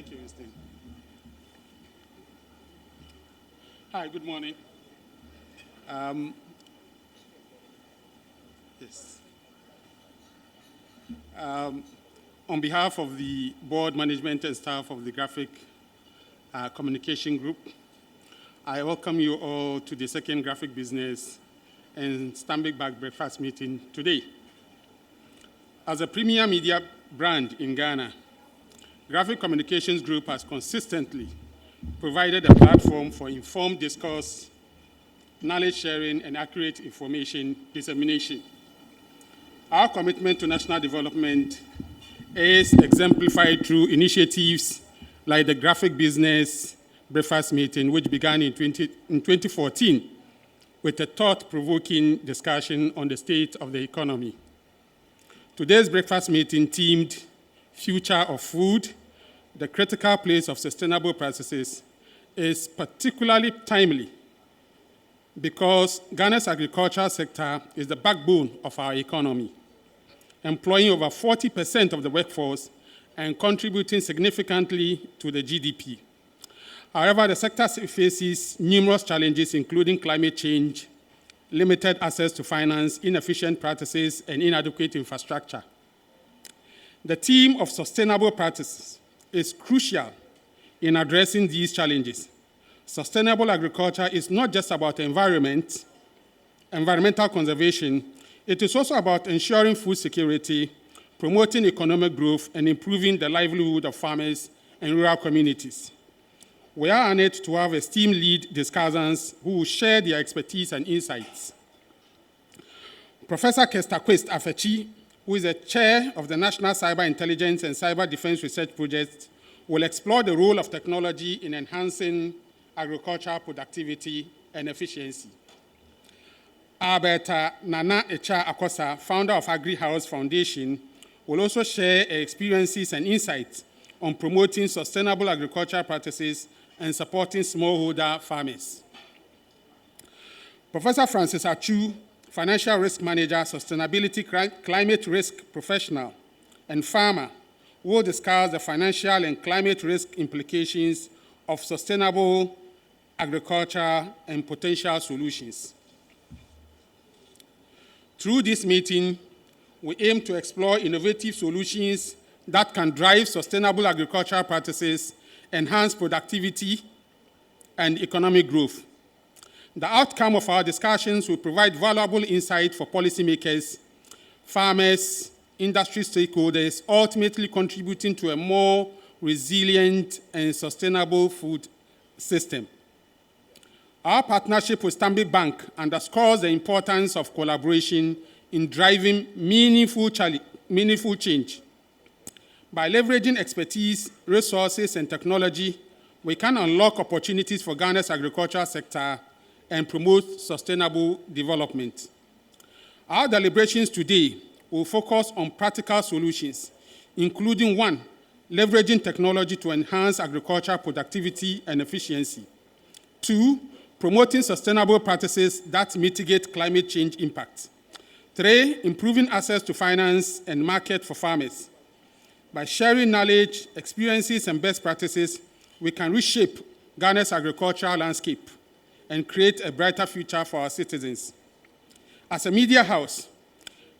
Thank you, Mr. Hi, good morning. Yes. On behalf of the board management and staff of the Graphic Communication Group, I welcome you all to the second Graphic Business and Stanbic breakfast meeting today. As a premier media brand in Ghana, Graphic Communications Group has consistently provided a platform for informed discourse, knowledge sharing, and accurate information dissemination. Our commitment to national development is exemplified through initiatives like the Graphic Business Breakfast Meeting, which began in 2014 with a thought-provoking discussion on the state of the economy. Today's breakfast meeting themed Future of Food, the critical place of sustainable practices, is particularly timely because Ghana's agricultural sector is the backbone of our economy, employing over 40% of the workforce and contributing significantly to the GDP. However, the sector faces numerous challenges, including climate change, limited access to finance, inefficient practices, and inadequate infrastructure. The theme of sustainable practices is crucial in addressing these challenges. Sustainable agriculture is not just about environmental conservation, it is also about ensuring food security, promoting economic growth, and improving the livelihood of farmers and rural communities. We are honored to have esteemed lead discussants who will share their expertise and insights. Professor Kestakwist Afechi, who is the chair of the National Cyber Intelligence and Cyber Defense Research Project, will explore the role of technology in enhancing agricultural productivity and efficiency. Alberta Nana Echa Akosa, founder of AgriHouse Foundation, will also share her experiences and insights on promoting sustainable agricultural practices and supporting smallholder farmers. Professor Francis Achu, financial risk manager, sustainability climate risk professional, and farmer, will discuss the financial and climate risk implications of sustainable agriculture and potential solutions. Through this meeting, we aim to explore innovative solutions that can drive sustainable agricultural practices, enhance productivity, and economic growth. The outcome of our discussions will provide valuable insight for policymakers, farmers, industry stakeholders, ultimately contributing to a more resilient and sustainable food system. Our partnership with Stanbic Bank underscores the importance of collaboration in driving meaningful change. By leveraging expertise, resources, and technology, we can unlock opportunities for Ghana's agricultural sector and promote sustainable development. Our deliberations today will focus on practical solutions, including 1, leveraging technology to enhance agricultural productivity and efficiency. 2, promoting sustainable practices that mitigate climate change impacts. 3, improving access to finance and market for farmers. By sharing knowledge, experiences, and best practices, we can reshape Ghana's agricultural landscape and create a brighter future for our citizens. As a media house,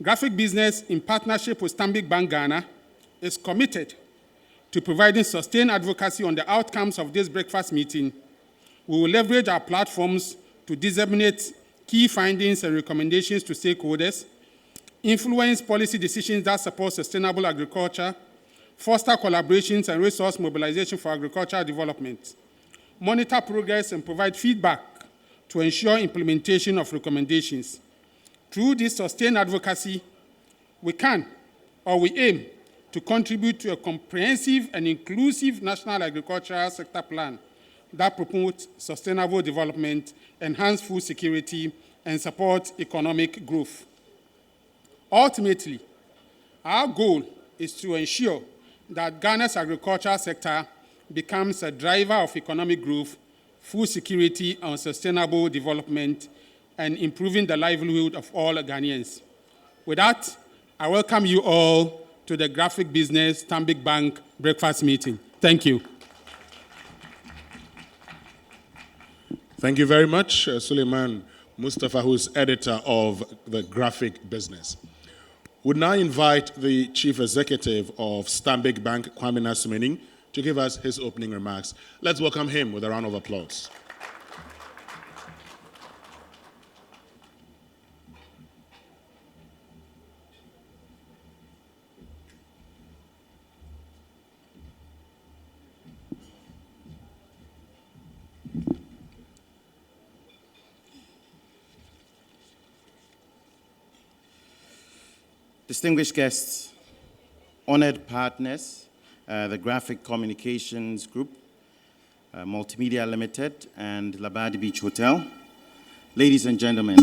Graphic Business, in partnership with Stanbic Bank Ghana, is committed to providing sustained advocacy on the outcomes of this breakfast meeting. We will leverage our platforms to disseminate key findings and recommendations to stakeholders, influence policy decisions that support sustainable agriculture, foster collaborations and resource mobilization for agricultural development, monitor progress, and provide feedback to ensure implementation of recommendations. Through this sustained advocacy, we aim to contribute to a comprehensive and inclusive national agricultural sector plan that promotes sustainable development, enhance food security, and support economic growth. Ultimately, our goal is to ensure that Ghana's agricultural sector becomes a driver of economic growth, food security, and sustainable development, and improving the livelihood of all Ghanaians. With that, I welcome you all to the Graphic Business Stanbic Bank breakfast meeting. Thank you. Thank you very much, Suleiman Mustafa, who's editor of the Graphic Business. Would now invite the Chief Executive of Stanbic Bank, Kwame Nasumening, to give us his opening remarks. Let's welcome him with a round of applause. Distinguished guests, honored partners, the Graphic Communications Group, Multimedia Limited, and Labadi Beach Hotel. Ladies and gentlemen,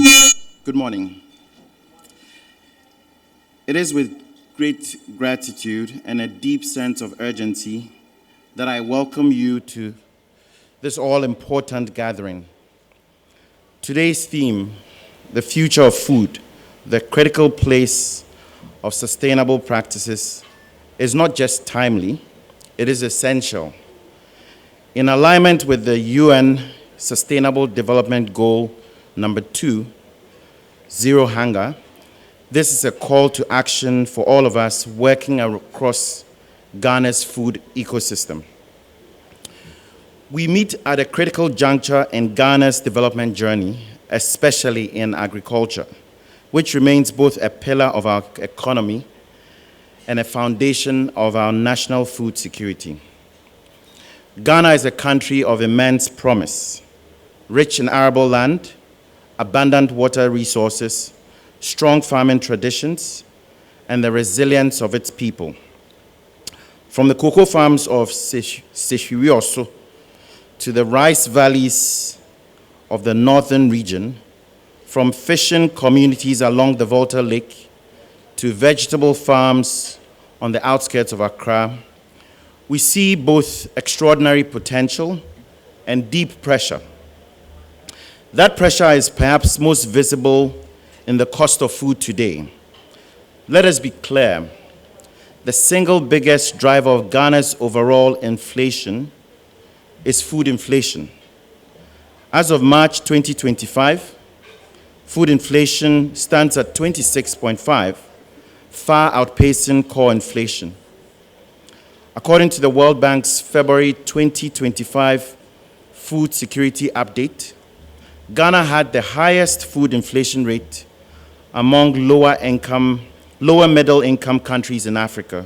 good morning. It is with great gratitude and a deep sense of urgency that I welcome you to this all-important gathering. Today's theme, the future of food, the critical place of sustainable practices, is not just timely, it is essential. In alignment with the UN Sustainable Development Goal number 2, Zero Hunger, this is a call to action for all of us working across Ghana's food ecosystem. We meet at a critical juncture in Ghana's development journey, especially in agriculture, which remains both a pillar of our economy and a foundation of our national food security. Ghana is a country of immense promise, rich in arable land, abundant water resources, strong farming traditions, and the resilience of its people. From the cocoa farms of Seshirioso to the rice valleys of the northern region, from fishing communities along the Volta Lake to vegetable farms on the outskirts of Accra, we see both extraordinary potential and deep pressure. That pressure is perhaps most visible in the cost of food today. Let us be clear, the single biggest driver of Ghana's overall inflation is food inflation. As of March 2025, food inflation stands at 26.5, far outpacing core inflation. According to the World Bank's February 2025 Food Security Update, Ghana had the highest food inflation rate among lower middle income countries in Africa,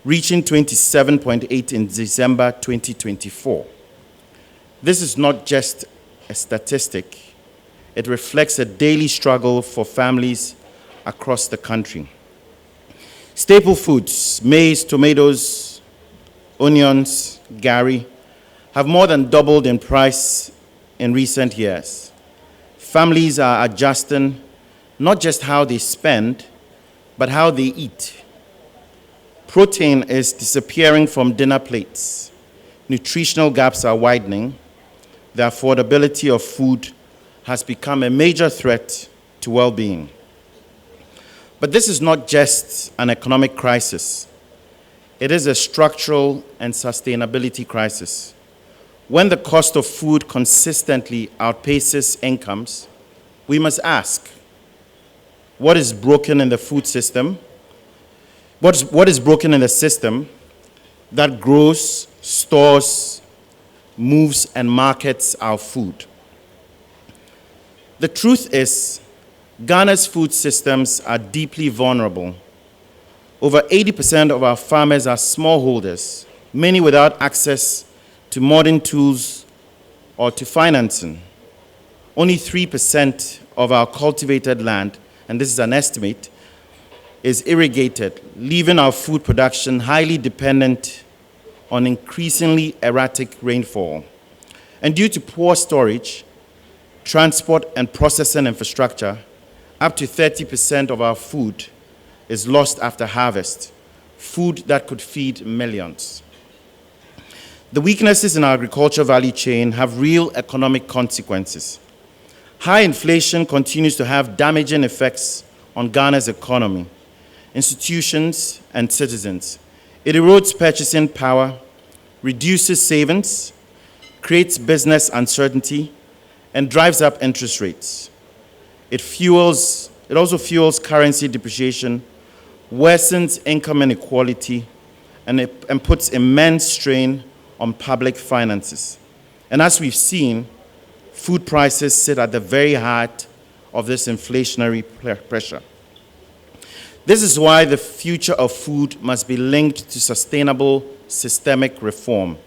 reaching 27.8 in December 2024. This is not just a statistic. It reflects a daily struggle for families across the country. Staple foods, maize, tomatoes, onions, gari, have more than doubled in price in recent years. Families are adjusting not just how they spend, but how they eat. Protein is disappearing from dinner plates. Nutritional gaps are widening. The affordability of food has become a major threat to well-being. But this is not just an economic crisis. It is a structural and sustainability crisis. When the cost of food consistently outpaces incomes, we must ask, what is broken in the food system? What is broken in the system that grows, stores, moves, and markets our food? The truth is, Ghana's food systems are deeply vulnerable. Over 80% of our farmers are smallholders, many without access to modern tools or to financing. Only 3% of our cultivated land, and this is an estimate, is irrigated, leaving our food production highly dependent on increasingly erratic rainfall. And due to poor storage, transport and processing infrastructure, up to 30% of our food is lost after harvest, food that could feed millions. The weaknesses in our agriculture value chain have real economic consequences. High inflation continues to have damaging effects on Ghana's economy, institutions, and citizens. It erodes purchasing power, reduces savings, creates business uncertainty, and drives up interest rates. It also fuels currency depreciation, worsens income inequality, and puts immense strain on public finances. And as we've seen, food prices sit at the very heart of this inflationary pressure. This is why the future of food must be linked to sustainable systemic reform.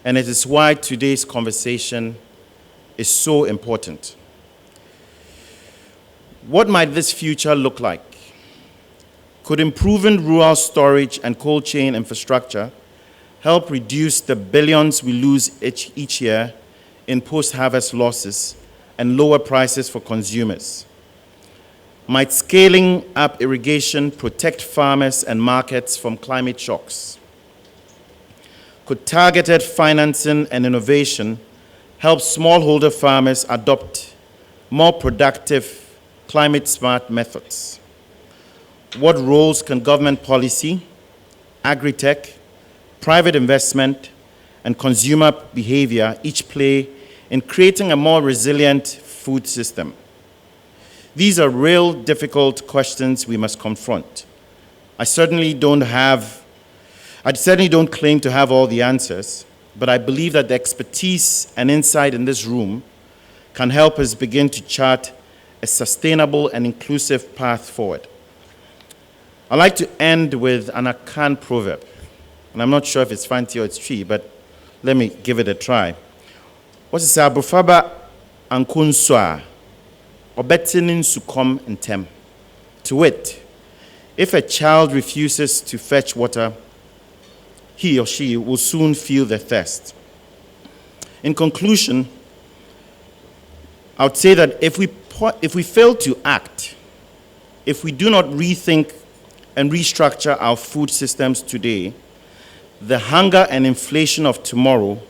And it is why today's conversation is so important. What might this future look like? Could improving rural storage and cold chain infrastructure help reduce the billions we lose each year in post-harvest losses and lower prices for consumers? Might scaling up irrigation protect farmers and markets from climate shocks? Could targeted financing and innovation help smallholder farmers adopt more productive, climate-smart methods? What roles can government policy, agri-tech, private investment, and consumer behavior each play in creating a more resilient food system? These are real difficult questions we must confront. I certainly don't claim to have all the answers, but I believe that the expertise and insight in this room can help us begin to chart a sustainable and inclusive path forward. I'd like to end with an Akan proverb, and I'm not sure if it's fancy or it's true, but let me give it a try. What is Abrufaba Ankunswa, Obetinin Sukom Ntem? To wit, if a child refuses to fetch water, he or she will soon feel the thirst. In conclusion, I would say that if we fail to act, if we do not rethink and restructure our food systems today, the hunger and inflation of tomorrow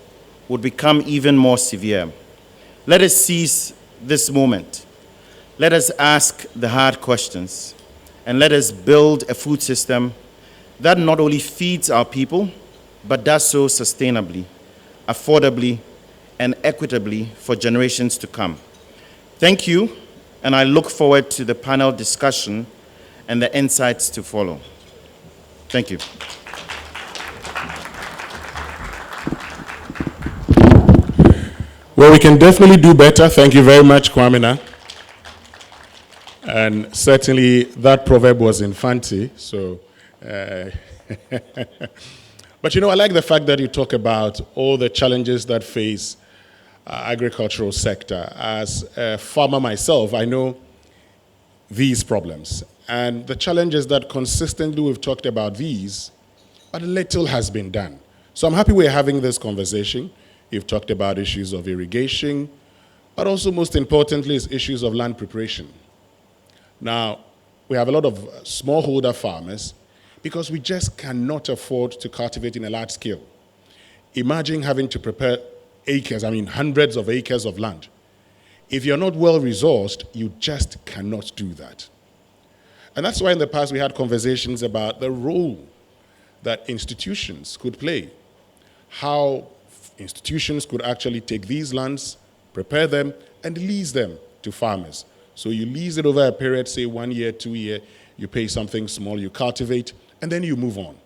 would become even more severe. Let us seize this moment. Let us ask the hard questions, and let us build a food system that not only feeds our people, but does so sustainably, affordably, and equitably for generations to come. Thank you, and I look forward to the panel discussion and the insights to follow. Thank you. Well, we can definitely do better. Thank you very much, Kwamina. And certainly that proverb was in Fanti, so. But I like the fact that you talk about all the challenges that face agricultural sector. As a farmer myself, I know these problems. And the challenges that consistently we've talked about these, but little has been done. So I'm happy we're having this conversation. You've talked about issues of irrigation, but also most importantly is issues of land preparation. Now, we have a lot of smallholder farmers because we just cannot afford to cultivate in a large scale. Imagine having to prepare acres, hundreds of acres of land. If you're not well-resourced, you just cannot do that. And that's why in the past we had conversations about the role that institutions could play, how institutions could actually take these lands, prepare them, and lease them to farmers. So you lease it over a period, say 1 year, 2 year, you pay something small, you cultivate, and then you move on.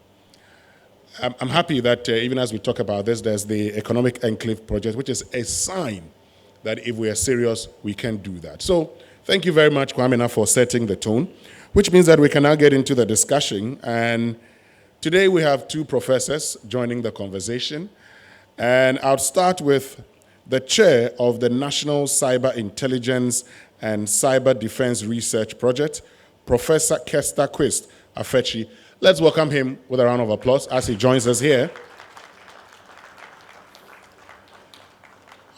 I'm happy that even as we talk about this, there's the Economic Enclave Project, which is a sign that if we are serious, we can do that. So thank you very much, Kwamina, for setting the tone, which means that we can now get into the discussion. And today we have two professors joining the conversation. And I'll start with the chair of the National Cyber Intelligence and Cyber Defense Research Project, Professor Kester Quist Afechi. Let's welcome him with a round of applause as he joins us here.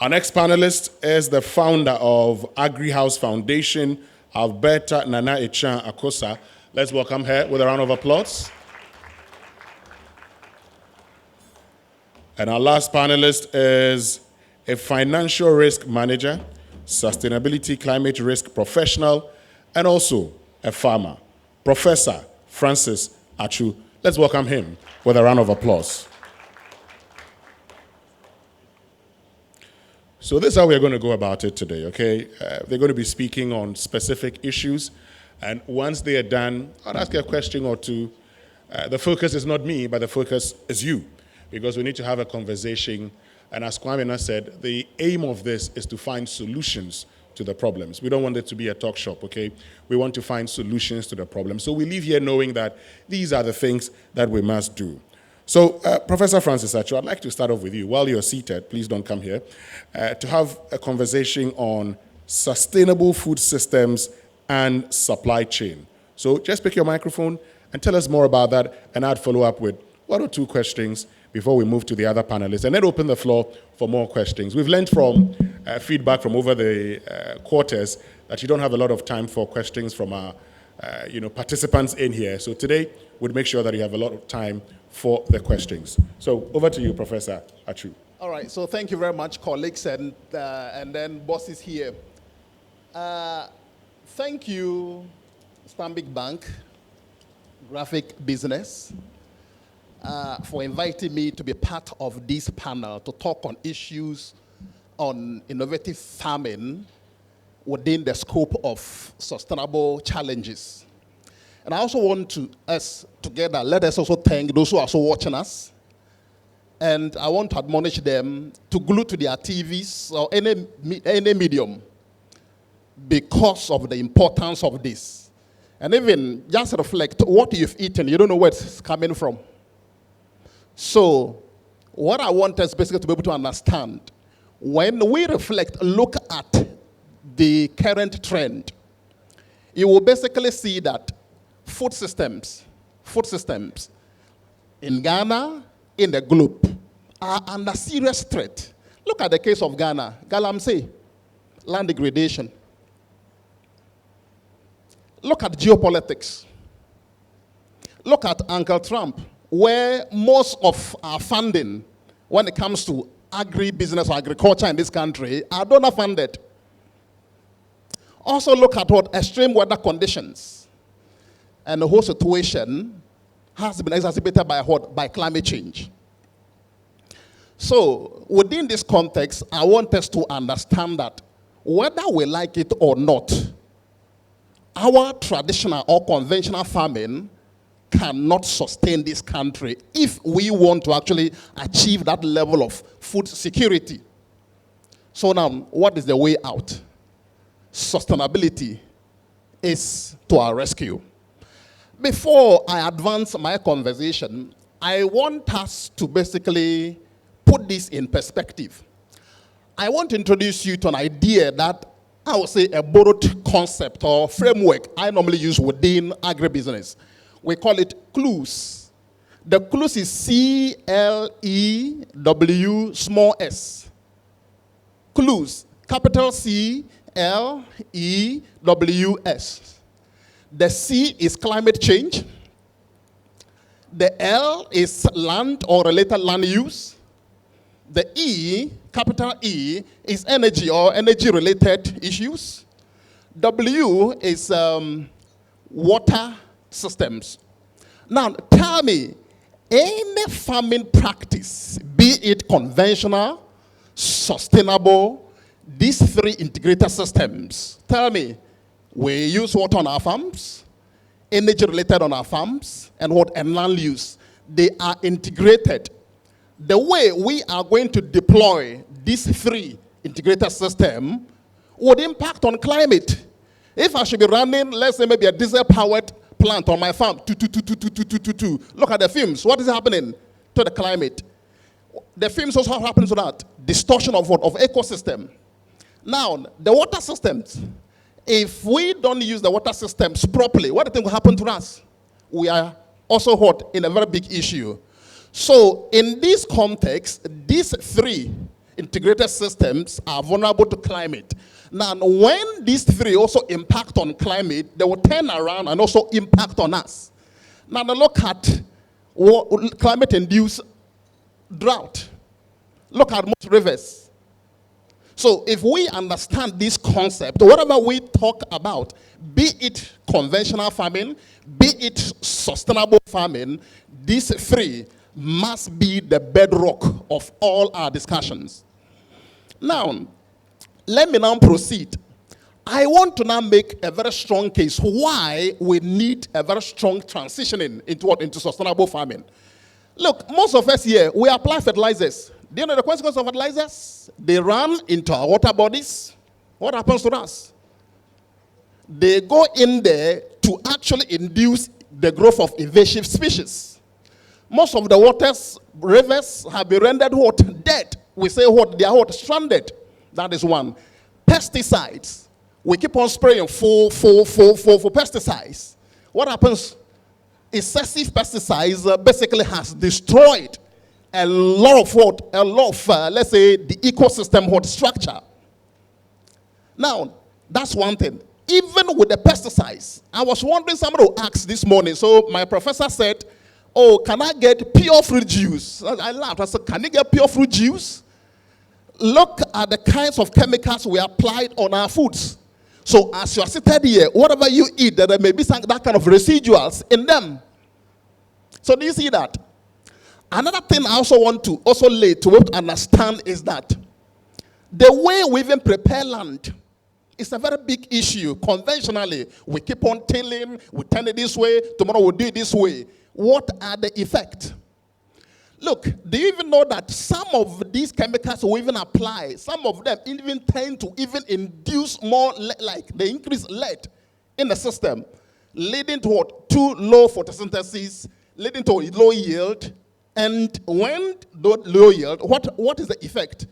Our next panelist is the founder of AgriHouse Foundation, Alberta Nana Echan Akosa. Let's welcome her with a round of applause. And our last panelist is a financial risk manager, sustainability climate risk professional, and also a farmer, Professor Francis Achu. Let's welcome him with a round of applause. So this is how we're going to go about it today, okay? They're going to be speaking on specific issues, and once they are done, I'll ask you a question or two. The focus is not me, but the focus is you, because we need to have a conversation. And as Kwame said, the aim of this is to find solutions to the problems. We don't want it to be a talk shop, okay? We want to find solutions to the problems. So we leave here knowing that these are the things that we must do. So, Professor Francis Achu, I'd like to start off with you. While you're seated, please don't come here, to have a conversation on sustainable food systems and supply chain. So just pick your microphone and tell us more about that, and I'd follow up with one or two questions before we move to the other panelists, and then open the floor for more questions. We've learned from feedback from over the quarters that you don't have a lot of time for questions from our participants in here. So today, we'll make sure that you have a lot of time for the questions. So over to you, Professor Achu. All right, so thank you very much, colleagues, and then bosses here. Thank you, Stanbic Bank, Graphic Business, for inviting me to be part of this panel to talk on issues on innovative farming within the scope of sustainable challenges. And I also want to, us together, let us also thank those who are also watching us. And I want to admonish them to glue to their TVs or any medium because of the importance of this. And even just reflect what you've eaten, you don't know where it's coming from. So what I want us basically to be able to understand, when we reflect, look at the current trend, you will basically see that food systems in Ghana, in the globe, are under serious threat. Look at the case of Ghana, Galamsey, land degradation. Look at geopolitics. Look at Uncle Trump, where most of our funding, when it comes to agribusiness or agriculture in this country, are donor funded. Also look at what extreme weather conditions. And the whole situation has been exacerbated by what? By climate change. So within this context, I want us to understand that whether we like it or not, our traditional or conventional farming cannot sustain this country if we want to actually achieve that level of food security. So now, what is the way out? Sustainability is to our rescue. Before I advance my conversation, I want us to basically put this in perspective. I want to introduce you to an idea that I would say a borrowed concept or framework I normally use within agribusiness. We call it clues. The clues is C-L-E-W small s. Clues, capital C-L-E-W-S. The C is climate change. The L is land or related land use. The E, capital E, is energy or energy-related issues. W is water systems. Now, tell me, any farming practice, be it conventional, sustainable, these three integrated systems, tell me, we use water on our farms, energy-related on our farms, and land use. They are integrated. The way we are going to deploy these three integrated systems would impact on climate. If I should be running, let's say maybe a diesel-powered plant on my farm, look at the fumes. What is happening to the climate? The fumes also happen to that. Distortion of what? Of ecosystem. Now, the water systems. If we don't use the water systems properly, what do you think will happen to us? We are also hot in a very big issue. So in this context, these three integrated systems are vulnerable to climate. Now, when these three also impact on climate, they will turn around and also impact on us. Now, look at climate-induced drought. Look at most rivers. So if we understand this concept, whatever we talk about, be it conventional farming, be it sustainable farming, these three must be the bedrock of all our discussions. Now, let me now proceed. I want to now make a very strong case why we need a very strong transitioning into what? Into sustainable farming. Look, most of us here, we apply fertilizers. Do you know the consequence of fertilizers? They run into our water bodies. What happens to us? They go in there to actually induce the growth of invasive species. Most of the waters, rivers have been rendered what? Dead. We say what? They are what? Stranded. That is one. Pesticides. We keep on spraying for pesticides. What happens? Excessive pesticides basically has destroyed a lot of what? A lot of, let's say, the ecosystem what structure. Now, that's one thing. Even with the pesticides, I was wondering, somebody who asked this morning, so my professor said, oh, can I get pure fruit juice? I laughed. I said, can you get pure fruit juice? Look at the kinds of chemicals we applied on our foods. So as you are seated here, whatever you eat, there may be some that kind of residuals in them. So do you see that? Another thing I also want to also lay to understand is that the way we even prepare land is a very big issue. Conventionally, we keep on tilling, we turn it this way, tomorrow we'll do it this way. What are the effects? Look, do you even know that some of these chemicals we even apply, some of them even tend to even induce more, like they increase lead in the system, leading to what? Too low photosynthesis, leading to low yield. And when the low yield, what is the effect?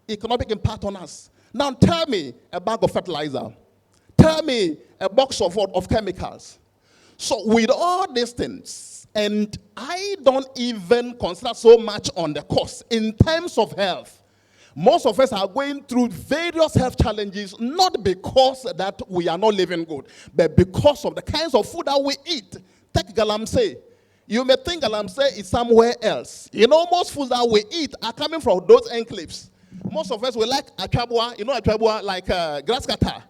Economic impact on us. Now tell me a bag of fertilizer. Tell me a box of chemicals. So with all these things, and I don't even consider so much on the cost. In terms of health, most of us are going through various health challenges, not because that we are not living good, but because of the kinds of food that we eat. Take galamsey. You may think galamsey is somewhere else. You know, most foods that we eat are coming from those enclaves. Most of us, we like achwabwa, you know achwabwa, like grass cutter.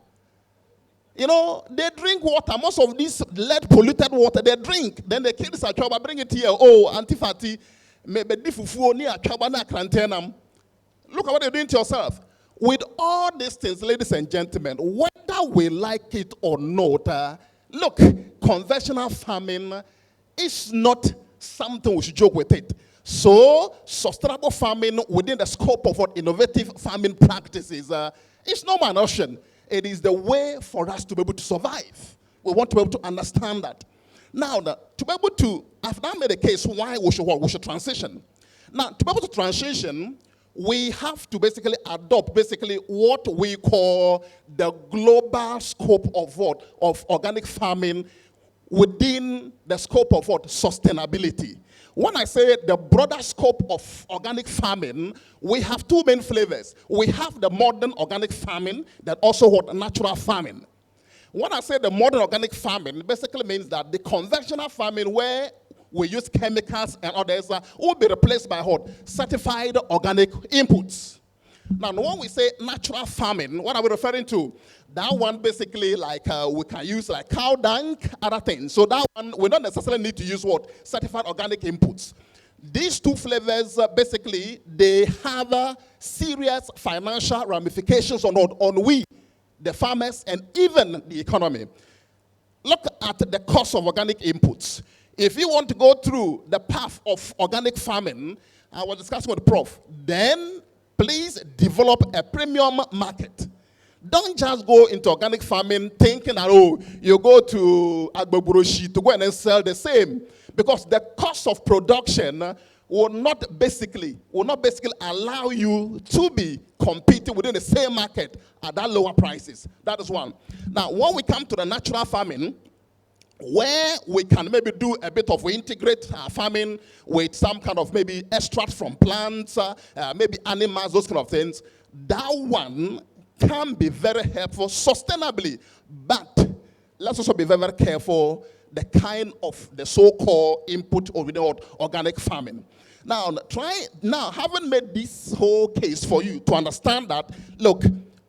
You know, they drink water. Most of these lead polluted water, they drink. Then they kill this achwaba, bring it here. Oh, antifati, maybe difufu ni achwaba na krantenam. Look at what you're doing to yourself. With all these things, ladies and gentlemen, whether we like it or not, look, conventional farming is not something we should joke with it. So, sustainable farming within the scope of what innovative farming practices is not an option. It is the way for us to be able to survive. We want to be able to understand that. Now, to be able to, I've now made a case why we should transition. Now, to be able to transition, we have to basically adopt what we call the global scope of what? Of organic farming within the scope of what? Sustainability. When I say the broader scope of organic farming, we have two main flavors. We have the modern organic farming, that also what? Natural farming. When I say the modern organic farming, basically means that the conventional farming where we use chemicals and others will be replaced by what? Certified organic inputs. Now, when we say natural farming, what are we referring to? That one basically like we can use like cow dung, other things. So that one, we don't necessarily need to use what? Certified organic inputs. These two flavors, basically, they have serious financial ramifications on we, the farmers, and even the economy. Look at the cost of organic inputs. If you want to go through the path of organic farming, I was discussing with the prof, then please develop a premium market. Don't just go into organic farming thinking that, oh, you go to Agboburoshi to go and then sell the same. Because the cost of production will not basically allow you to be competing within the same market at that lower prices. That is one. Now, when we come to the natural farming, where we can maybe do a bit of, we integrate farming with some kind of maybe extract from plants, maybe animals, those kind of things, that one can be very helpful sustainably. But let's also be very, very careful the kind of the so-called input or organic farming. Now, having made this whole case for you to understand that, look,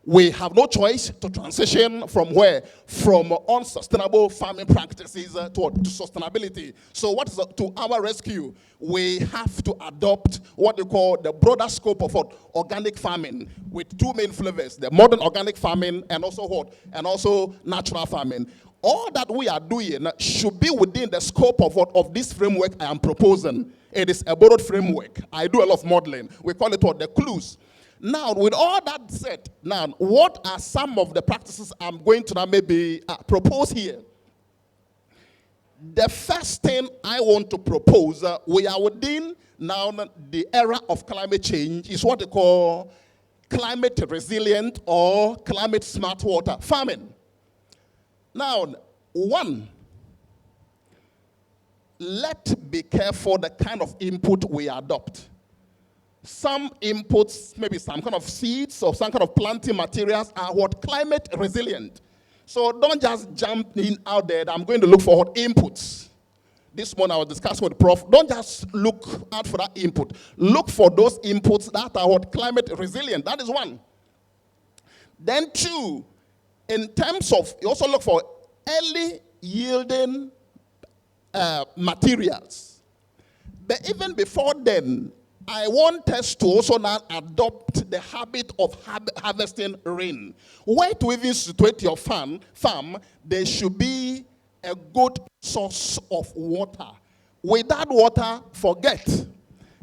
we have no choice to transition from where? From unsustainable farming practices to sustainability. So what is to our rescue? We have to adopt what they call the broader scope of what? Organic farming, with two main flavors: the modern organic farming and also what? And also natural farming. All that we are doing should be within the scope of what? Of this framework I am proposing. It is a borrowed framework. I do a lot of modeling. We call it what? The clues. Now, with all that said, now, what are some of the practices I'm going to now maybe propose here? The first thing I want to propose, we are within now the era of climate change, is what they call climate resilient or climate smart water farming. Now, one, let's be careful the kind of input we adopt. Some inputs, maybe some kind of seeds or some kind of planting materials are what? Climate resilient. So don't just jump in out there. I'm going to look for what? Inputs. This morning I was discussing with the prof. Don't just look out for that input. Look for those inputs that are what? Climate resilient. That is one. Then two, in terms of, you also look for early yielding materials. But even before then, I want us to also now adopt the habit of harvesting rain. Where to even situate your farm, there should be a good source of water. Without water, forget.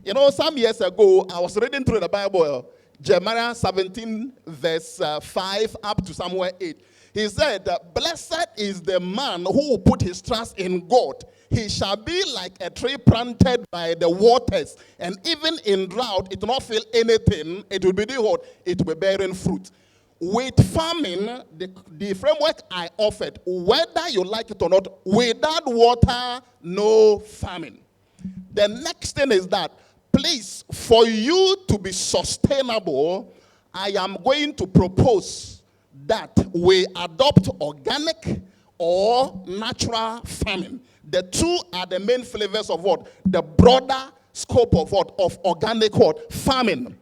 You know, some years ago, I was reading through the Bible, Jeremiah 17, verse 5 up to somewhere 8. He said, blessed is the man who will put his trust in God. He shall be like a tree planted by the waters, and even in drought, it will not feel anything. It will be doing what? It will be bearing fruit. With farming, the framework I offered, whether you like it or not, without water, no farming. The next thing is that, please, for you to be sustainable, I am going to propose that we adopt organic or natural farming. The two are the main flavors of what? The broader scope of what? Of organic what? Farming.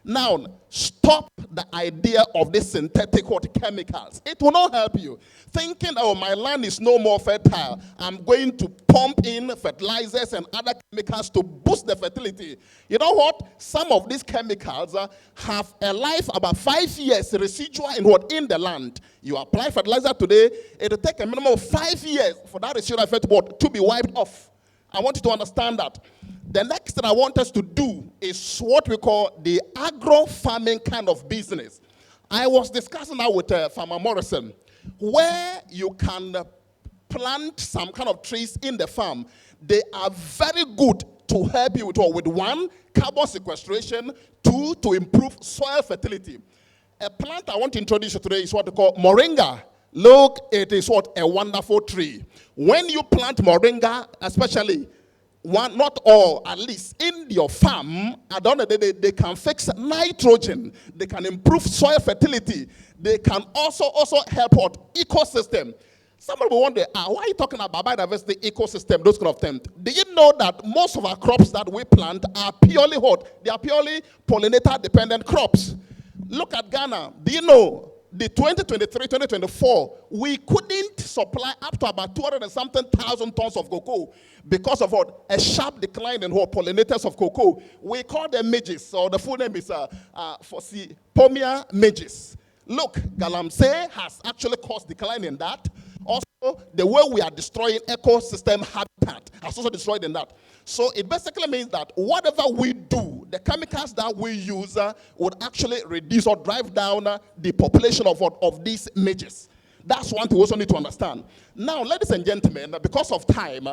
Now, stop the idea of this synthetic what? Chemicals. It will not help you. Thinking, oh, my land is no more fertile, I'm going to pump in fertilizers and other chemicals to boost the fertility. You know what? Some of these chemicals have a life about 5 years residual in what? In the land. You apply fertilizer today, it will take a minimum of 5 years for that residual effect to be wiped off. I want you to understand that. The next thing I want us to do is what we call the agro-farming kind of business. I was discussing that with Farmer Morrison, where you can plant some kind of trees in the farm. They are very good to help you with one, carbon sequestration, two, to improve soil fertility. A plant I want to introduce you today is what they call moringa. Look, it is what? A wonderful tree. When you plant moringa, especially, one, not all, at least in your farm, at the end of the day, they can fix nitrogen. They can improve soil fertility. They can also help out ecosystem. Somebody will wonder, why are you talking about biodiversity, ecosystem, those kind of things? Do you know that most of our crops that we plant are purely what? They are purely pollinator-dependent crops. Look at Ghana. Do you know the 2023-2024, we couldn't supply up to about 200 and something thousand tons of cocoa because of what? A sharp decline in what? Pollinators of cocoa. We call them midges, or the full name is Pomia midges. Look, Galamsey has actually caused decline in that. Also, the way we are destroying ecosystem habitat has also destroyed in that. So it basically means that whatever we do, the chemicals that we use would actually reduce or drive down the population of these midges. That's one thing we also need to understand. Now, ladies and gentlemen, because of time,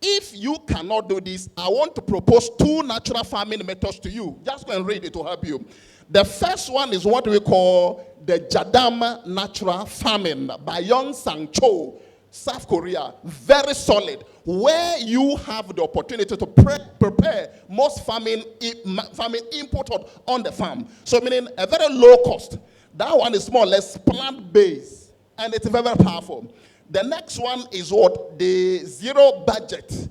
if you cannot do this, I want to propose two natural farming methods to you. Just go and read it to help you. The first one is what we call the Jadam natural farming by Young Sang-cho, South Korea. Very solid. Where you have the opportunity to prepare most farming input on the farm. So meaning a very low cost. That one is more or less plant-based. And it's very, very powerful. The next one is what? The zero budget,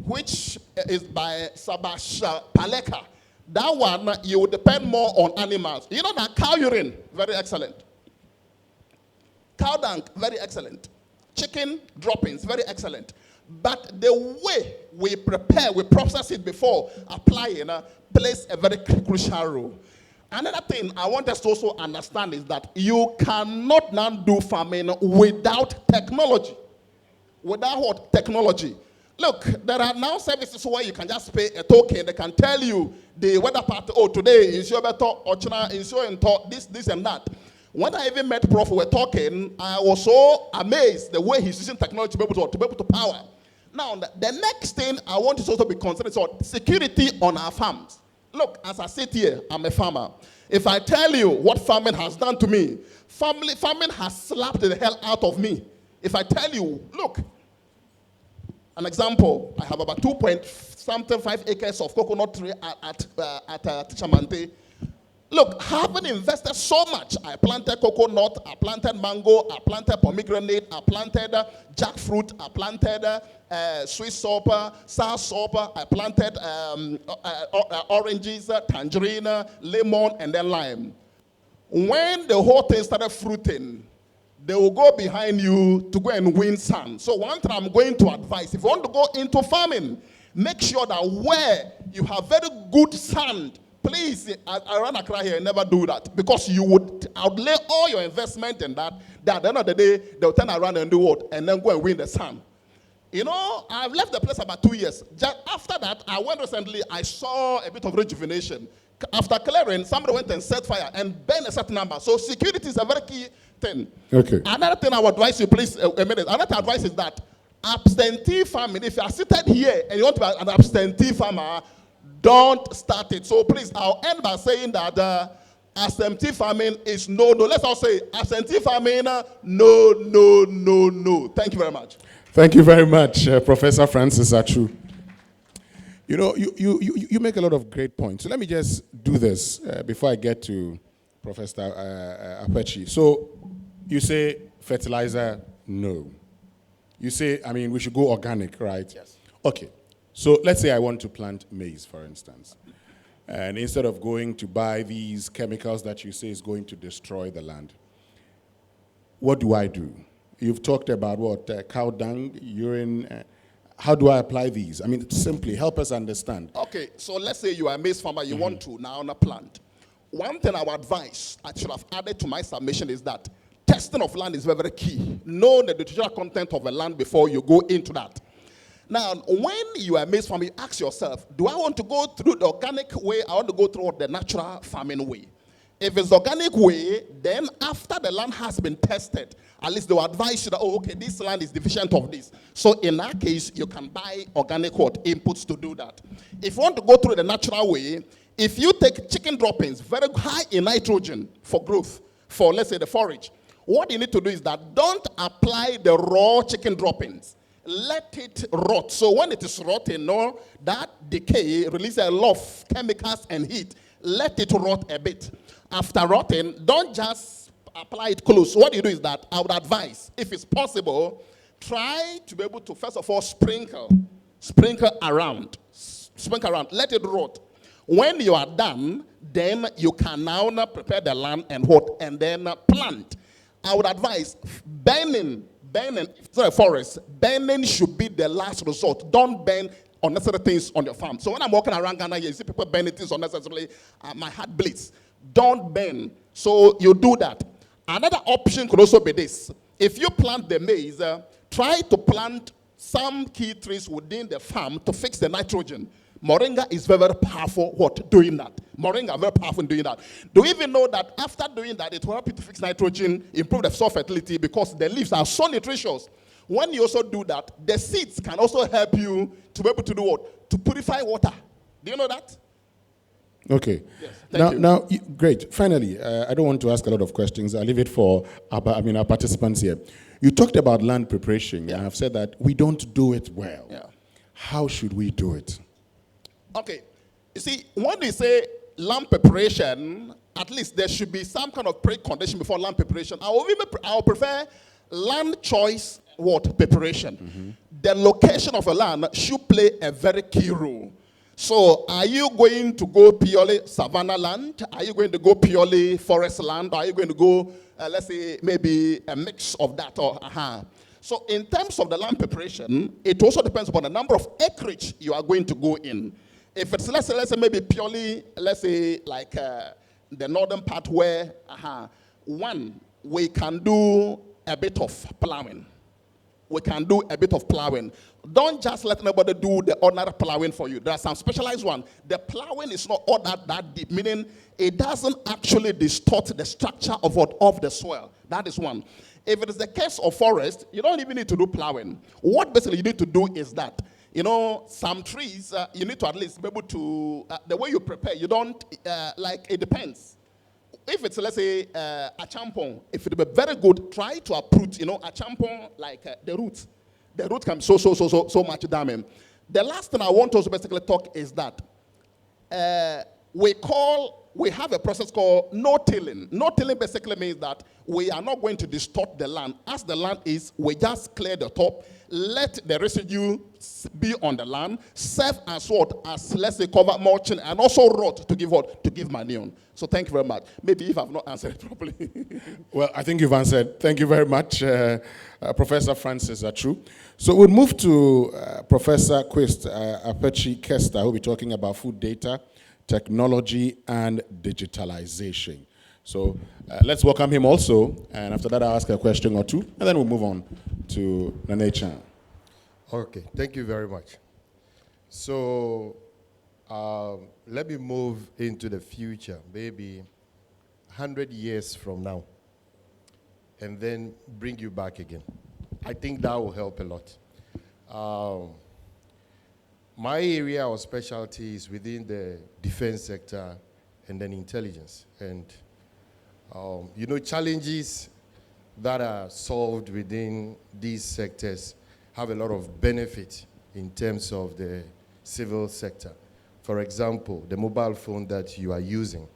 which is by Sabash Paleka. that one, you depend more on animals. You know that cow urine, very excellent. Cow dung, very excellent. Chicken droppings, very excellent. But the way we prepare, we process it before applying, plays a very crucial role. Another thing I want us to also understand is that you cannot now do farming without technology. Without what? Technology. Look, there are now services where you can just pay a token. They can tell you the weather pattern. Oh, today is your better, or China is your this and that. When I even met Prof, we were talking, I was so amazed the way he's using technology to be able to power. Now, the next thing I want you to also be concerned is on security on our farms. Look, as I sit here, I'm a farmer. If I tell you what farming has done to me, farming has slapped the hell out of me. If I tell you, look, an example, I have about 2.5 acres of coconut tree at Chamante. Look, having invested so much, I planted coconut, I planted mango, I planted pomegranate, I planted jackfruit, I planted Swiss sopa, sour sopa, I planted oranges, tangerine, lemon, and then lime. When the whole thing started fruiting, they will go behind you to go and win sand. So one thing I'm going to advise, if you want to go into farming, make sure that where you have very good sand, please, I run across here and never do that, because you would outlay all your investment in that. That at the end of the day, they'll turn around and do what? And then go and win the sand. You know, I've left the place about 2 years. Just after that, I went recently, I saw a bit of rejuvenation. After clearing, somebody went and set fire and burned a certain number. So security is a very key thing. Okay. Another thing I would advise you, please, a minute. Another advice is that absentee farming, if you are seated here and you want to be an absentee farmer, don't start it. So please, I'll end by saying that absentee farming is no. Let's all say absentee farming, no. Thank you very much. Thank you very much, Professor Francis Achu. You know, you make a lot of great points. So let me just do this before I get to Professor Apechi. So you say fertilizer, no. You say, I mean, we should go organic, right? Yes. Okay. So let's say I want to plant maize, for instance. And instead of going to buy these chemicals that you say is going to destroy the land, what do I do? You've talked about what? Cow dung, urine. How do I apply these? I mean, simply help us understand. Okay, so let's say you are a maize farmer, you want to now plant. One thing I would advise, I should have added to my submission, is that testing of land is very, very key. Know the nutritional content of a land before you go into that. Now, when you are a maize farmer, you ask yourself, do I want to go through the organic way? I want to go through the natural farming way. If it's the organic way, then after the land has been tested, at least they will advise you that, oh, okay, this land is deficient of this. So in that case, you can buy organic inputs to do that. If you want to go through the natural way, if you take chicken droppings, very high in nitrogen for growth, for let's say the forage, what you need to do is that don't apply the raw chicken droppings. Let it rot. So when it is rotting, that decay releases a lot of chemicals and heat. Let it rot a bit. After rotting, don't just apply it close. What you do is that I would advise, if it's possible, try to be able to, first of all, sprinkle around. Let it rot. When you are done, then you can now prepare the land and then plant. I would advise burning, if it's a forest, burning should be the last resort. Don't burn unnecessary things on your farm. So when I'm walking around Ghana here, you see people burning things unnecessarily, my heart bleeds. Don't burn. So you do that. Another option could also be this. If you plant the maize, try to plant some key trees within the farm to fix the nitrogen. Moringa is very, very powerful doing that. Moringa very powerful in doing that. Do you even know that after doing that, it will help you to fix nitrogen, improve the soil fertility, because the leaves are so nutritious. When you also do that, the seeds can also help you to be able to do what? To purify water. Do you know that? Okay. Yes, thank you. Now, great. Finally, I don't want to ask a lot of questions. I'll leave it for our participants here. You talked about land preparation, and I've said that we don't do it well. Yeah. How should we do it? Okay. You see, when we say land preparation, at least there should be some kind of precondition before land preparation. I will prefer land choice preparation. The location of a land should play a very key role. So are you going to go purely savanna land? Are you going to go purely forest land? Or are you going to go, let's say, maybe a mix of that? So in terms of the land preparation, it also depends upon the number of acreage you are going to go in. If it's, let's say maybe purely, let's say, like the northern part where, one, we can do a bit of plowing. We can do a bit of plowing. Don't just let anybody do the ordinary plowing for you. There are some specialized one. The plowing is not all that deep, meaning it doesn't actually distort the structure of the soil. That is one. If it is the case of forest, you don't even need to do plowing. What basically you need to do is that, some trees, you need to at least be able to, the way you prepare, you don't, it depends. If it's, let's say, a champon, if it be very good, try to uproot, a champon, like the roots. The root can be so much damage. The last thing I want to basically talk is that we have a process called no-tilling. No-tilling basically means that we are not going to distort the land. As the land is, we just clear the top, let the residue be on the land, serve as what? As, let's say, cover mulching, and also rot to give what? To give manure. So thank you very much. Maybe if I've not answered it properly. Well, I think you've answered. Thank you very much, Professor Francis Atru. So we'll move to Professor Quist Apechi Kester, who will be talking about food data, technology, and digitalization. So let's welcome him also, and after that I'll ask a question or two, and then we'll move on to Nane Chan. Okay, thank you very much. So let me move into the future, maybe 100 years from now, and then bring you back again. I think that will help a lot. My area of specialty is within the defense sector and then intelligence. And, challenges that are solved within these sectors have a lot of benefit in terms of the civil sector. For example, the mobile phone that you are using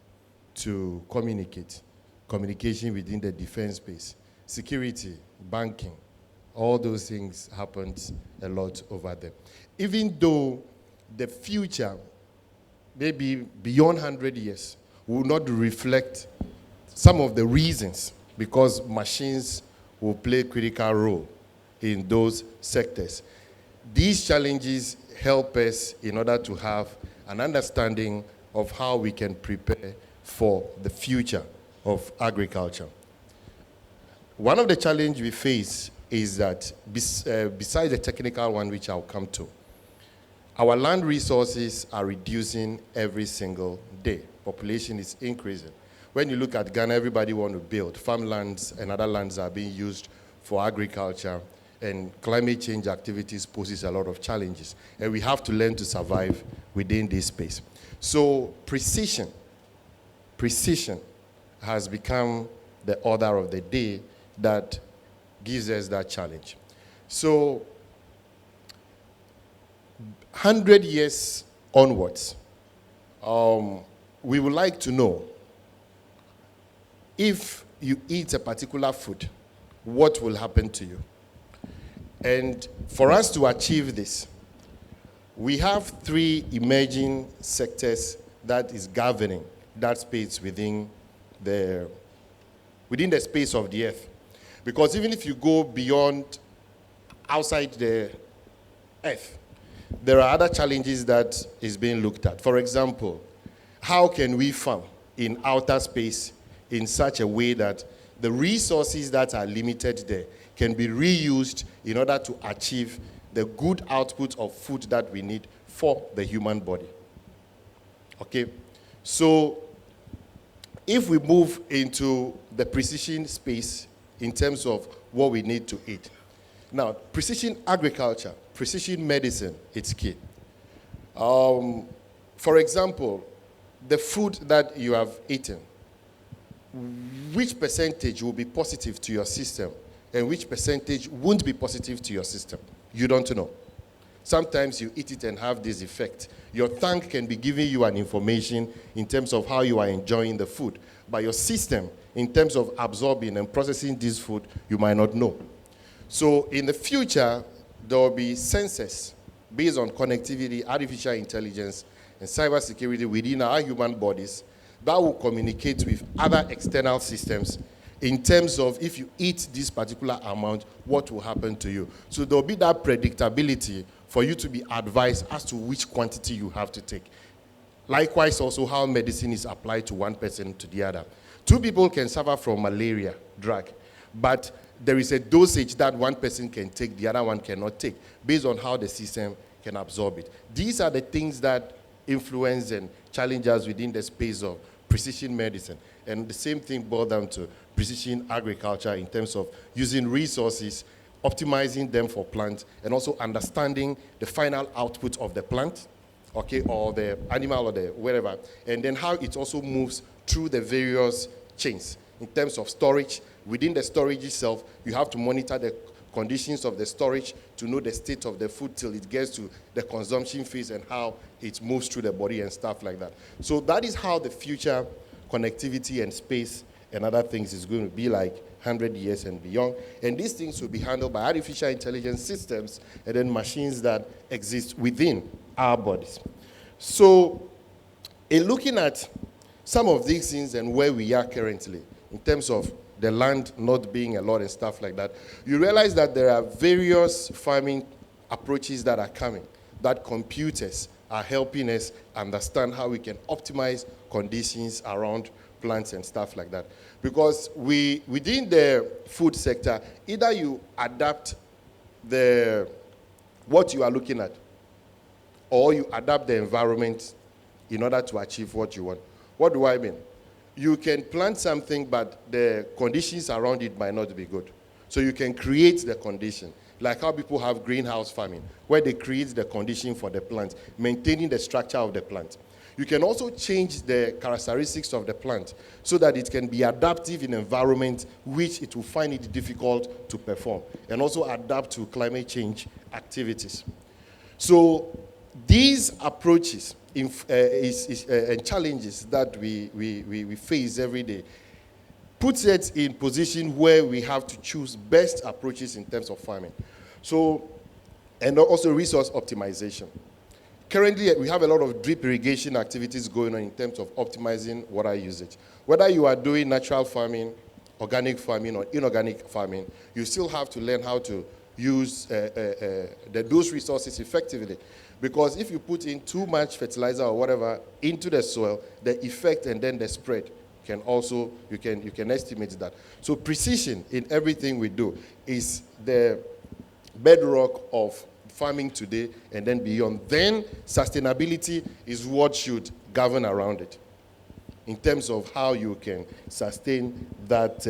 to communication within the defense space, security, banking, all those things happened a lot over there. Even though the future, maybe beyond 100 years, will not reflect some of the reasons, because machines will play a critical role in those sectors. These challenges help us in order to have an understanding of how we can prepare for the future of agriculture. One of the challenges we face is that besides the technical one, which I'll come to, our land resources are reducing every single day. Population is increasing. When you look at Ghana, everybody wants to build. Farmlands and other lands are being used for agriculture, and climate change activities poses a lot of challenges. And we have to learn to survive within this space. So precision has become the order of the day that gives us that challenge. So 100 years onwards, we would like to know, if you eat a particular food, what will happen to you? And for us to achieve this, we have 3 emerging sectors that is governing that space within the space of the earth. Because even if you go beyond outside the earth, there are other challenges that is being looked at. For example, how can we farm in outer space in such a way that the resources that are limited there can be reused in order to achieve the good output of food that we need for the human body? Okay, so if we move into the precision space in terms of what we need to eat. Now, precision agriculture, precision medicine, it's key. For example, the food that you have eaten, which percentage will be positive to your system and which percentage won't be positive to your system? You don't know. Sometimes you eat it and have this effect. Your tongue can be giving you an information in terms of how you are enjoying the food, but your system, in terms of absorbing and processing this food, you might not know. So in the future, there will be sensors based on connectivity, artificial intelligence, and cybersecurity within our human bodies that will communicate with other external systems in terms of if you eat this particular amount, what will happen to you. So there'll be that predictability for you to be advised as to which quantity you have to take. Likewise, also how medicine is applied to one person to the other. Two people can suffer from malaria drug, but there is a dosage that one person can take, the other one cannot take, based on how the system can absorb it. These are the things that influence and challenge us within the space of precision medicine. And the same thing boils down to precision agriculture in terms of using resources, optimizing them for plants, and also understanding the final output of the plant, okay, or the animal or the wherever, and then how it also moves through the various chains. In terms of storage, within the storage itself, you have to monitor the conditions of the storage to know the state of the food till it gets to the consumption phase and how it moves through the body and stuff like that. So that is how the future connectivity and space and other things is going to be like 100 years and beyond. And these things will be handled by artificial intelligence systems and then machines that exist within our bodies. So in looking at some of these things and where we are currently, in terms of the land not being a lot and stuff like that, you realize that there are various farming approaches that are coming, that computers are helping us understand how we can optimize conditions around plants and stuff like that. Because within the food sector, either you adapt what you are looking at, or you adapt the environment in order to achieve what you want. What do I mean? You can plant something, but the conditions around it might not be good. So you can create the condition, like how people have greenhouse farming, where they create the condition for the plant, maintaining the structure of the plant. You can also change the characteristics of the plant so that it can be adaptive in environment which it will find it difficult to perform, and also adapt to climate change activities. So these approaches and challenges that we face every day puts it in position where we have to choose best approaches in terms of farming. So, and also resource optimization. Currently, we have a lot of drip irrigation activities going on in terms of optimizing water usage. Whether you are doing natural farming, organic farming, or inorganic farming, you still have to learn how to use those resources effectively. Because if you put in too much fertilizer or whatever into the soil, the effect and then the spread can also, you can estimate that. So precision in everything we do is the bedrock of farming today and then beyond. Then sustainability is what should govern around it in terms of how you can sustain that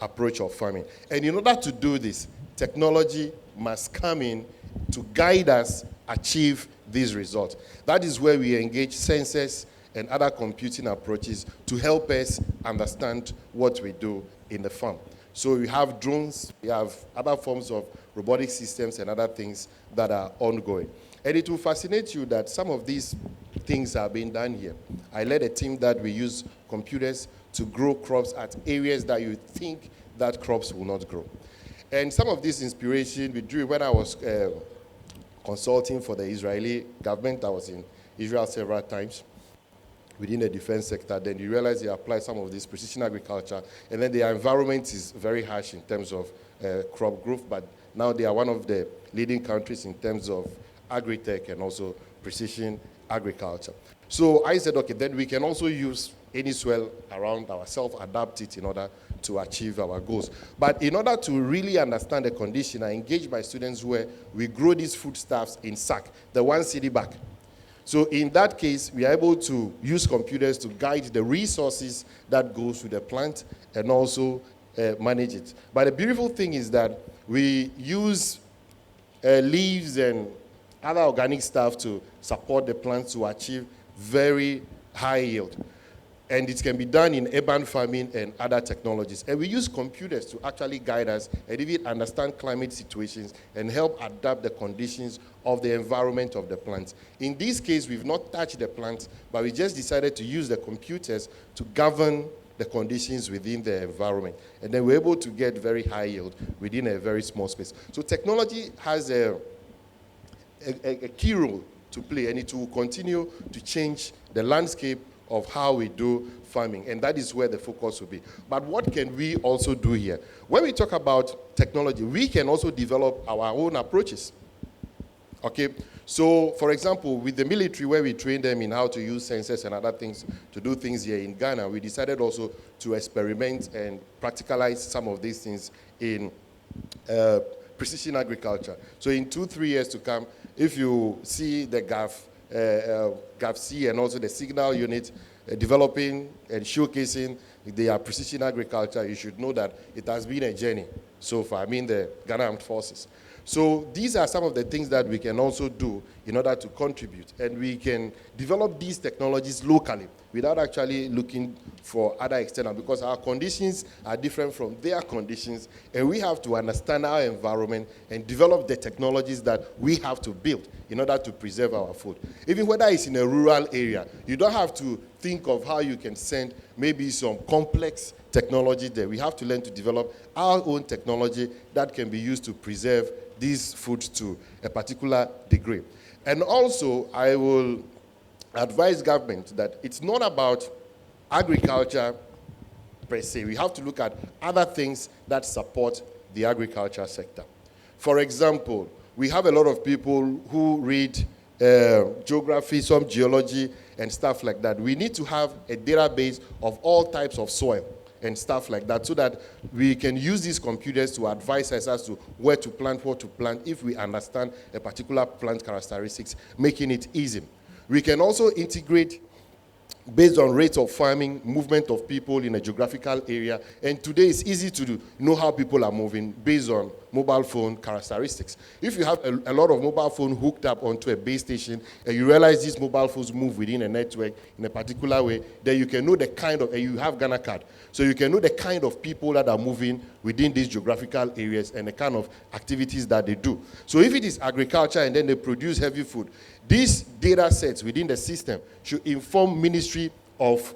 approach of farming. And in order to do this, technology must come in to guide us achieve these results. That is where we engage sensors and other computing approaches to help us understand what we do in the farm. So we have drones, we have other forms of robotic systems and other things that are ongoing. And it will fascinate you that some of these things are being done here. I led a team that we use computers to grow crops at areas that you think that crops will not grow. And some of this inspiration we drew when I was consulting for the Israeli government. I was in Israel several times within the defense sector. Then you realize they apply some of this precision agriculture, and then their environment is very harsh in terms of crop growth, but now they are one of the leading countries in terms of agri-tech and also precision agriculture. So I said, okay, then we can also use any soil around ourselves, adapt it in order to achieve our goals. But in order to really understand the condition, I engage my students where we grow these foodstuffs in sack, the 1 cedi bag. So in that case, we are able to use computers to guide the resources that goes to the plant and also manage it. But the beautiful thing is that we use leaves and other organic stuff to support the plants to achieve very high yield. And it can be done in urban farming and other technologies. And we use computers to actually guide us and even understand climate situations and help adapt the conditions of the environment of the plants. In this case, we've not touched the plants, but we just decided to use the computers to govern the conditions within the environment. And then we're able to get very high yield within a very small space. So technology has a key role to play, and it will continue to change the landscape of how we do farming, and that is where the focus will be. But what can we also do here? When we talk about technology, we can also develop our own approaches. Okay, so for example, with the military, where we train them in how to use sensors and other things to do things here in Ghana, we decided also to experiment and practicalize some of these things in precision agriculture. So in 2-3 years to come, if you see the GAF-C and also the signal unit developing and showcasing their precision agriculture, you should know that it has been a journey so far. I mean the Ghana Armed Forces. So these are some of the things that we can also do in order to contribute. And we can develop these technologies locally without actually looking for other external, because our conditions are different from their conditions, and we have to understand our environment and develop the technologies that we have to build in order to preserve our food. Even whether it's in a rural area, you don't have to think of how you can send maybe some complex technology there. We have to learn to develop our own technology that can be used to preserve these foods to a particular degree. And also, I will advise government that it's not about agriculture per se. We have to look at other things that support the agriculture sector. For example, we have a lot of people who read geography, some geology, and stuff like that. We need to have a database of all types of soil and stuff like that, so that we can use these computers to advise us as to where to plant, what to plant, if we understand a particular plant characteristics, making it easy. We can also integrate based on rate of farming, movement of people in a geographical area, and today it's easy to know how people are moving based on mobile phone characteristics. If you have a lot of mobile phone hooked up onto a base station, and you realize these mobile phones move within a network in a particular way, then you can know the kind of, and you have Ghana card, so you can know the kind of people that are moving within these geographical areas and the kind of activities that they do. So if it is agriculture and then they produce heavy food, these data sets within the system should inform Ministry of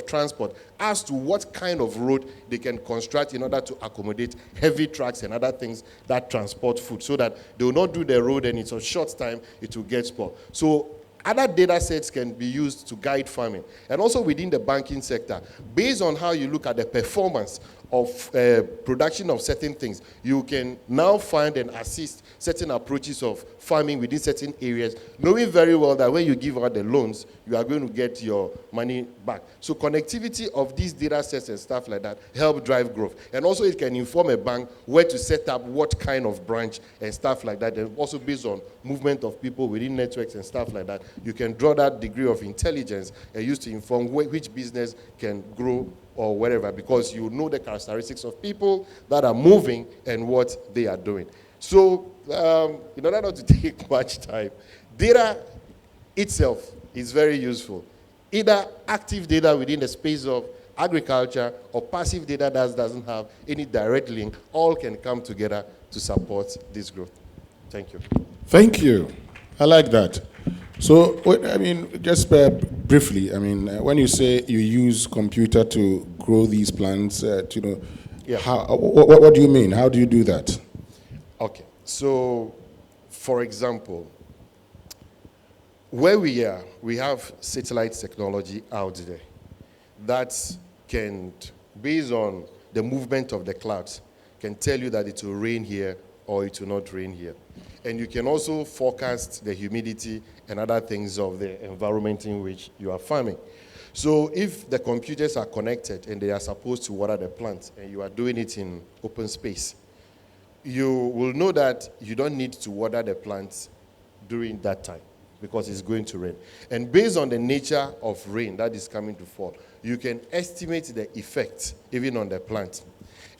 Transport as to what kind of road they can construct in order to accommodate heavy trucks and other things that transport food, so that they will not do the road and it's a short time, it will get spoiled. So other data sets can be used to guide farming. And also within the banking sector, based on how you look at the performance of production of certain things, you can now find and assist certain approaches of farming within certain areas, knowing very well that when you give out the loans, you are going to get your money back. So connectivity of these data sets and stuff like that help drive growth. And also it can inform a bank where to set up what kind of branch and stuff like that. And also based on movement of people within networks and stuff like that, you can draw that degree of intelligence and use to inform which business can grow or wherever, because you know the characteristics of people that are moving and what they are doing. So in order not to take much time, data itself is very useful. Either active data within the space of agriculture or passive data that doesn't have any direct link, all can come together to support this growth. Thank you. Thank you. I like that. So, I mean, just briefly, I mean, when you say you use computer to grow these plants, what do you mean? How do you do that? Okay. So, for example, where we are, we have satellite technology out there that can, based on the movement of the clouds, can tell you that it will rain here or it will not rain here. And you can also forecast the humidity and other things of the environment in which you are farming. So if the computers are connected and they are supposed to water the plants and you are doing it in open space, you will know that you don't need to water the plants during that time because it's going to rain. And based on the nature of rain that is coming to fall, you can estimate the effect even on the plant.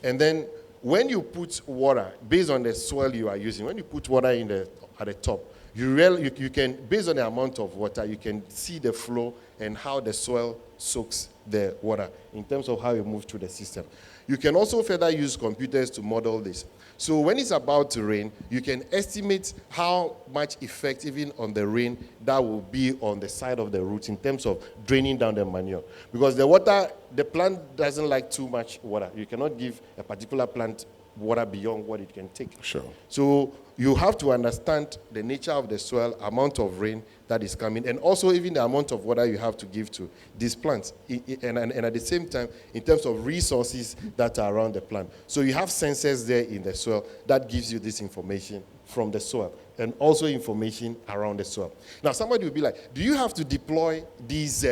And then when you put water, based on the soil you are using, when you put water at the top, you can, based on the amount of water, you can see the flow and how the soil soaks the water in terms of how it moves through the system. You can also further use computers to model this. So when it's about to rain, you can estimate how much effect even on the rain that will be on the side of the roots in terms of draining down the manure. Because the plant doesn't like too much water. You cannot give a particular plant water beyond what it can take. Sure. So you have to understand the nature of the soil, amount of rain that is coming, and also even the amount of water you have to give to these plants. And at the same time, in terms of resources that are around the plant. So you have sensors there in the soil that gives you this information from the soil, and also information around the soil. Now, somebody will be like, do you have to deploy these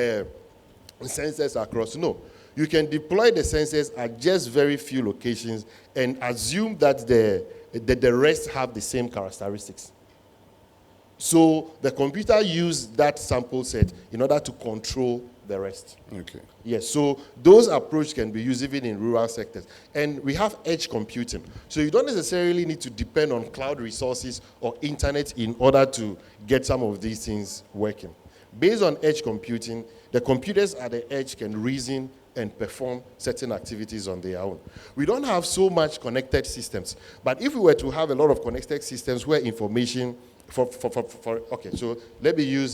sensors across? No. You can deploy the sensors at just very few locations and assume that the rest have the same characteristics. So the computer used that sample set in order to control the rest. Okay. Yes, so those approaches can be used even in rural sectors. And we have edge computing. So you don't necessarily need to depend on cloud resources or internet in order to get some of these things working. Based on edge computing, the computers at the edge can reason and perform certain activities on their own. We don't have so much connected systems, but if we were to have a lot of connected systems where information okay, so let me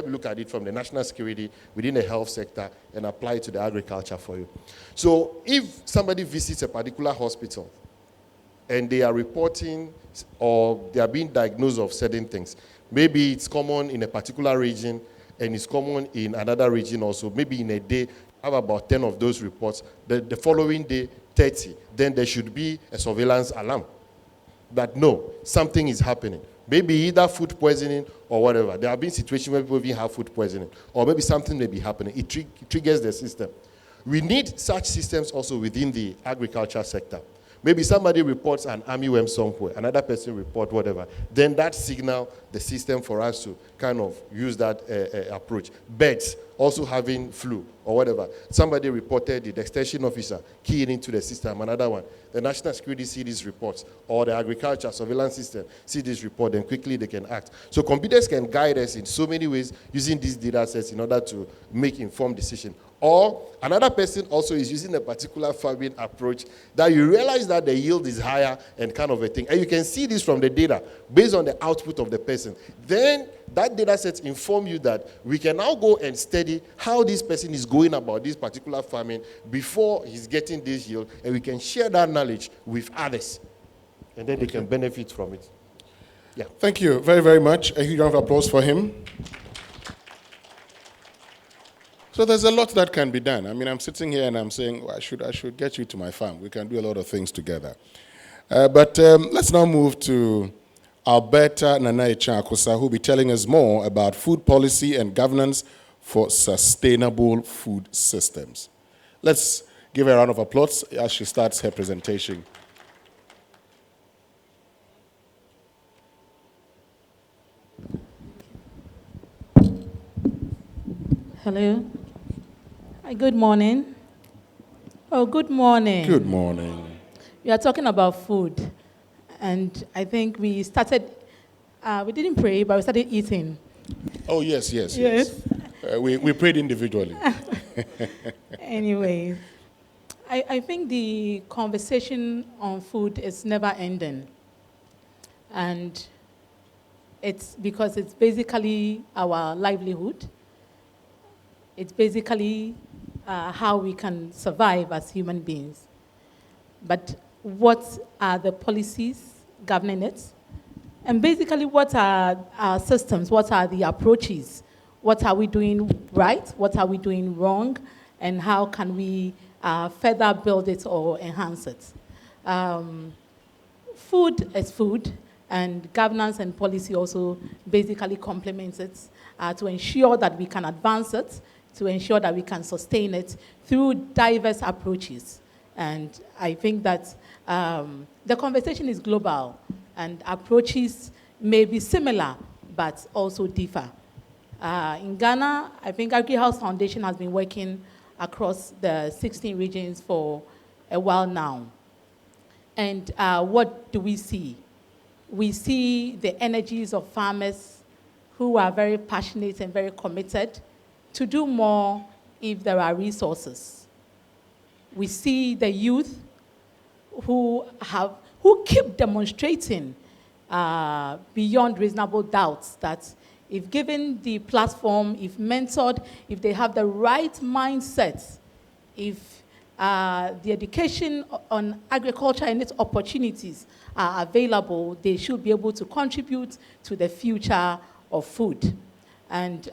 look at it from the national security within the health sector and apply it to the agriculture for you. So if somebody visits a particular hospital and they are reporting or they are being diagnosed of certain things, maybe it's common in a particular region and it's common in another region also, maybe in a day, have about 10 of those reports, the following day, 30, then there should be a surveillance alarm. But no, something is happening. Maybe either food poisoning or whatever. There have been situations where people even have food poisoning, or maybe something may be happening. It triggers the system. We need such systems also within the agriculture sector. Maybe somebody reports an armyworm somewhere, another person reports whatever. Then that signal the system for us to kind of use that approach. Birds also having flu or whatever. Somebody reported it, the extension officer keying into the system, another one. The national security see these reports, or the agriculture surveillance system see this report, and quickly they can act. So computers can guide us in so many ways using these data sets in order to make informed decisions. Or another person also is using a particular farming approach that you realize that the yield is higher and kind of a thing. And you can see this from the data based on the output of the person. Then that data set inform you that we can now go and study how this person is going about this particular farming before he's getting this yield, and we can share that knowledge with others. And then they can benefit from it. Yeah. Thank you very, very much. A huge round of applause for him. So there's a lot that can be done. I mean, I'm sitting here and I'm saying, well, I should get you to my farm. We can do a lot of things together. But let's now move to Alberta Nanai-Akosa, who will be telling us more about food policy and governance for sustainable food systems. Let's give her a round of applause as she starts her presentation. Hello. Hi, good morning. Oh, good morning. Good morning. We are talking about food. And I think we started, we didn't pray, but we started eating. Oh, yes. Yes. We prayed individually. Anyway, I think the conversation on food is never ending. And it's because it's basically our livelihood. It's basically how we can survive as human beings. But what are the policies governing it? And basically, what are our systems? What are the approaches? What are we doing right? What are we doing wrong? And how can we further build it or enhance it? Food is food, and governance and policy also basically complements it to ensure that we can advance it, to ensure that we can sustain it through diverse approaches. And I think that the conversation is global, and approaches may be similar, but also differ. In Ghana, I think AgriHouse Foundation has been working across the 16 regions for a while now. And what do we see? We see the energies of farmers who are very passionate and very committed to do more if there are resources. We see the youth who keep demonstrating beyond reasonable doubts that if given the platform, if mentored, if they have the right mindset, if the education on agriculture and its opportunities are available, they should be able to contribute to the future of food. And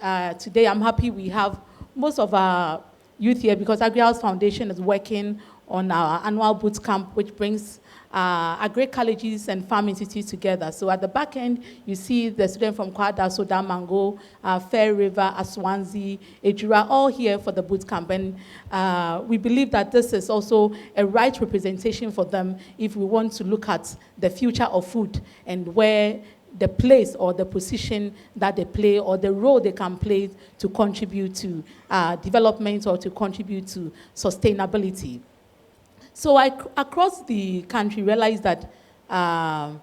today I'm happy we have most of our youth here because AgriHouse Foundation is working on our annual boot camp, which brings agri-colleges and farm institutes together. So at the back end, you see the students from Kwada, Soda, Mango, Fair River, Aswanzi, Ejura, all here for the boot camp. And we believe that this is also a right representation for them if we want to look at the future of food and where the place or the position that they play or the role they can play to contribute to development or to contribute to sustainability. So across the country, realize that, we are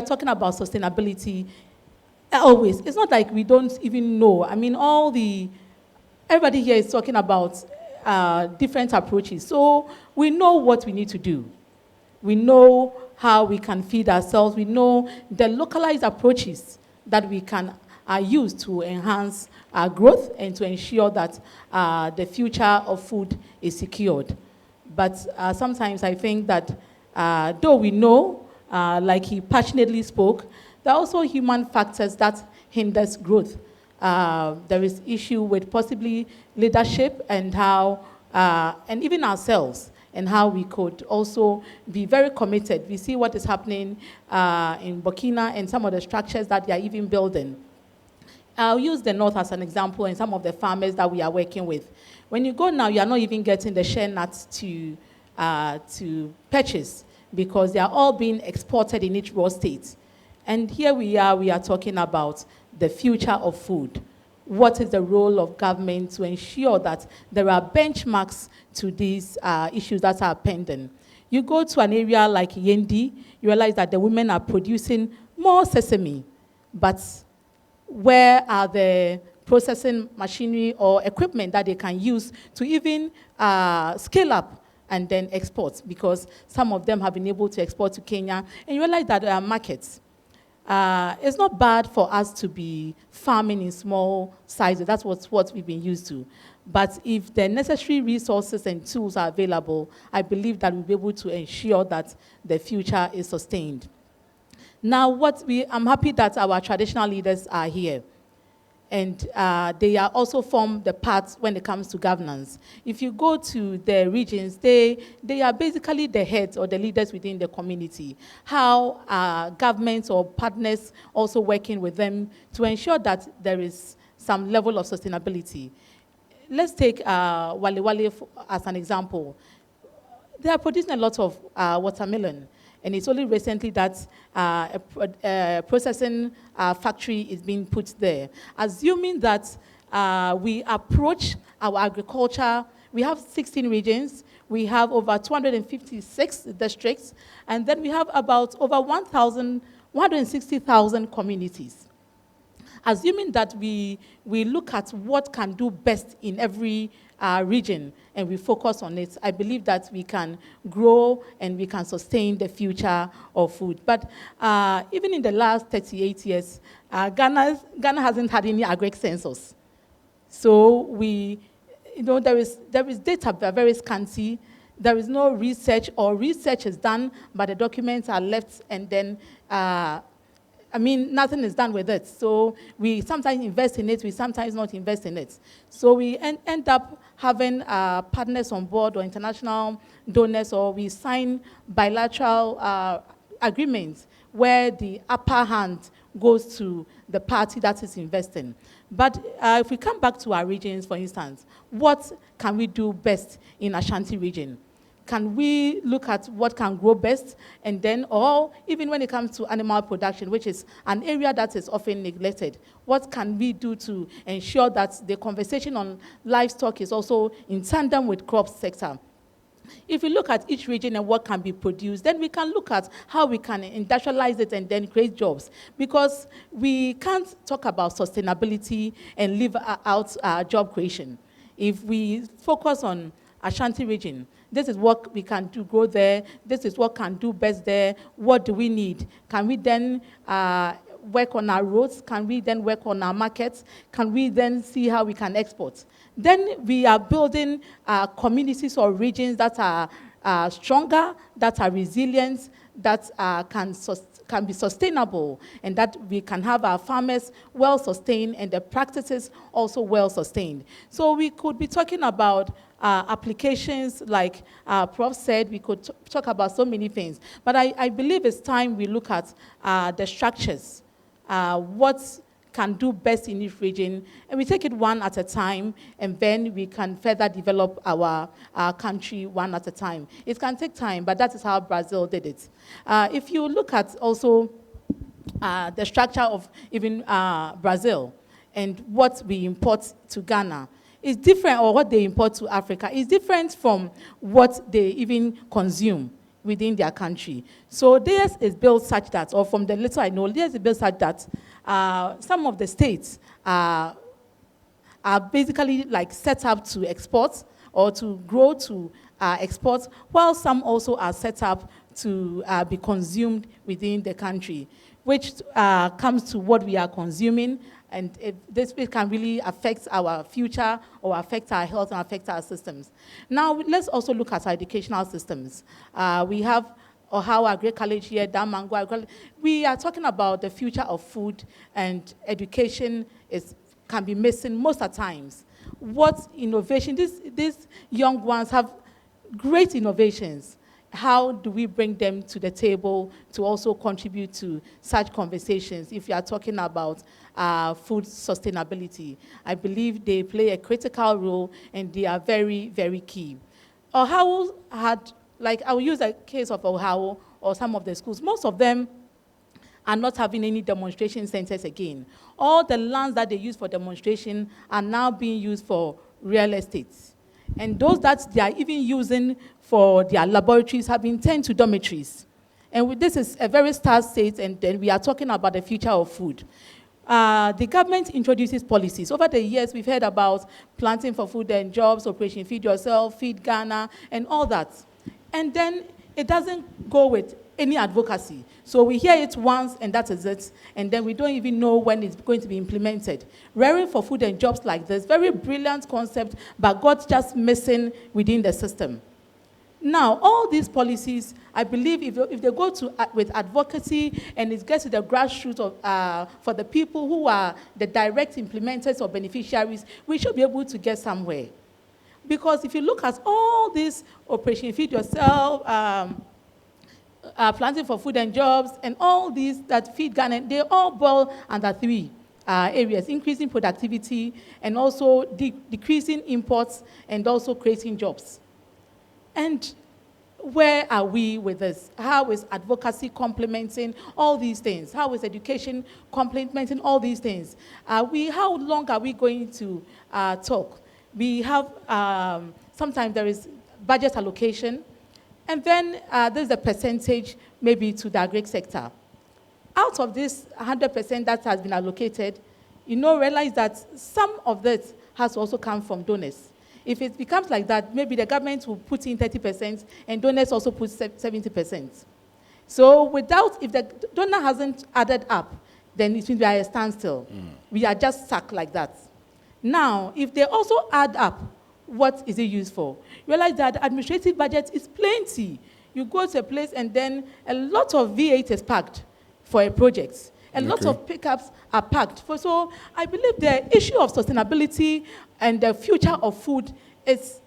talking about sustainability always. It's not like we don't even know. Everybody here is talking about different approaches. So we know what we need to do. We know how we can feed ourselves. We know the localized approaches that we can use to enhance our growth and to ensure that the future of food is secured. But sometimes I think that though we know, like he passionately spoke, there are also human factors that hinders growth. There is issue with possibly leadership and how, and even ourselves, and how we could also be very committed. We see what is happening in Burkina and some of the structures that they are even building. I'll use the North as an example and some of the farmers that we are working with. When you go now, you are not even getting the share nuts to purchase because they are all being exported in each raw state. And here we are talking about the future of food. What is the role of government to ensure that there are benchmarks to these issues that are pending? You go to an area like Yendi, you realize that the women are producing more sesame, but where are the processing machinery or equipment that they can use to even scale up and then export? Because some of them have been able to export to Kenya, and you realize that there are markets. It's not bad for us to be farming in small sizes. That's what we've been used to. But if the necessary resources and tools are available, I believe that we'll be able to ensure that the future is sustained. Now, I'm happy that our traditional leaders are here. And they are also form the part when it comes to governance. If you go to the regions, they are basically the heads or the leaders within the community. How governments or partners also working with them to ensure that there is some level of sustainability. Let's take Wale Wale as an example. They are producing a lot of watermelon. And it's only recently that a processing factory is being put there. Assuming that we approach our agriculture, we have 16 regions, we have over 256 districts, and then we have about over 160,000 communities. Assuming that we look at what can do best in every region and we focus on it, I believe that we can grow and we can sustain the future of food. But even in the last 38 years, Ghana hasn't had any agri census. So there is data but very scanty. There is no research, or research is done, but the documents are left and then nothing is done with it. So we sometimes invest in it, we sometimes not invest in it. So we end up having partners on board or international donors, or we sign bilateral agreements where the upper hand goes to the party that is investing. But if we come back to our regions, for instance, what can we do best in Ashanti region? Can we look at what can grow best? And then, or even when it comes to animal production, which is an area that is often neglected, what can we do to ensure that the conversation on livestock is also in tandem with crop sector? If we look at each region and what can be produced, then we can look at how we can industrialize it and then create jobs. Because we can't talk about sustainability and leave out job creation. If we focus on Ashanti region, this is what we can do, grow there. This is what can do best there. What do we need? Can we then work on our roads? Can we then work on our markets? Can we then see how we can export? Then we are building communities or regions that are stronger, that are resilient, that can be sustainable, and that we can have our farmers well-sustained and the practices also well-sustained. So we could be talking about applications, like Prof said, we could talk about so many things. But I believe it's time we look at the structures, what can do best in each region, and we take it one at a time, and then we can further develop our country one at a time. It can take time, but that is how Brazil did it. If you look at also the structure of even Brazil and what we import to Ghana, is different, or what they import to Africa is different from what they even consume within their country. So theirs is built such that, or from the little I know, theirs is built such that some of the states are basically like set up to export or to grow to export, while some also are set up to be consumed within the country, which comes to what we are consuming. And this can really affect our future or affect our health and affect our systems. Now, let's also look at our educational systems. We have Ohawa Agri College here, Damango Agri College. We are talking about the future of food, and education can be missing most of the times. What innovation? These young ones have great innovations. How do we bring them to the table to also contribute to such conversations if you are talking about food sustainability? I believe they play a critical role, and they are very, very key. Ohawo had, like, I will use a case of Ohawo or some of the schools. Most of them are not having any demonstration centers again. All the lands that they use for demonstration are now being used for real estate. And those that they are even using for their laboratories have been turned to dormitories. And this is a very stark state, and then we are talking about the future of food. The government introduces policies. Over the years, we've heard about planting for food and jobs, Operation Feed Yourself, Feed Ghana, and all that. And then it doesn't go with any advocacy. So we hear it once, and that is it. And then we don't even know when it's going to be implemented. Rearing for food and jobs like this, very brilliant concept, but got just missing within the system. Now, all these policies, I believe if they go with advocacy and it gets to the grassroots for the people who are the direct implementers or beneficiaries, we should be able to get somewhere. Because if you look at all these Operation Feed Yourself, planting for food and jobs, and all these that feed Ghana, they all boil under three areas: increasing productivity, and also decreasing imports, and also creating jobs. And where are we with this? How is advocacy complementing all these things? How is education complementing all these things? How long are we going to talk? We have, sometimes there is budget allocation, and then there's a percentage maybe to the agri sector. Out of this 100% that has been allocated, realize that some of this has also come from donors. If it becomes like that, maybe the government will put in 30% and donors also put 70%. So if the donor hasn't added up, then it means we are at a standstill. We are just stuck like that. Now, if they also add up, what is it used for? Realize that the administrative budget is plenty. You go to a place and then a lot of V8 is packed for a project. A lot of pickups are packed. So I believe the issue of sustainability and the future of food is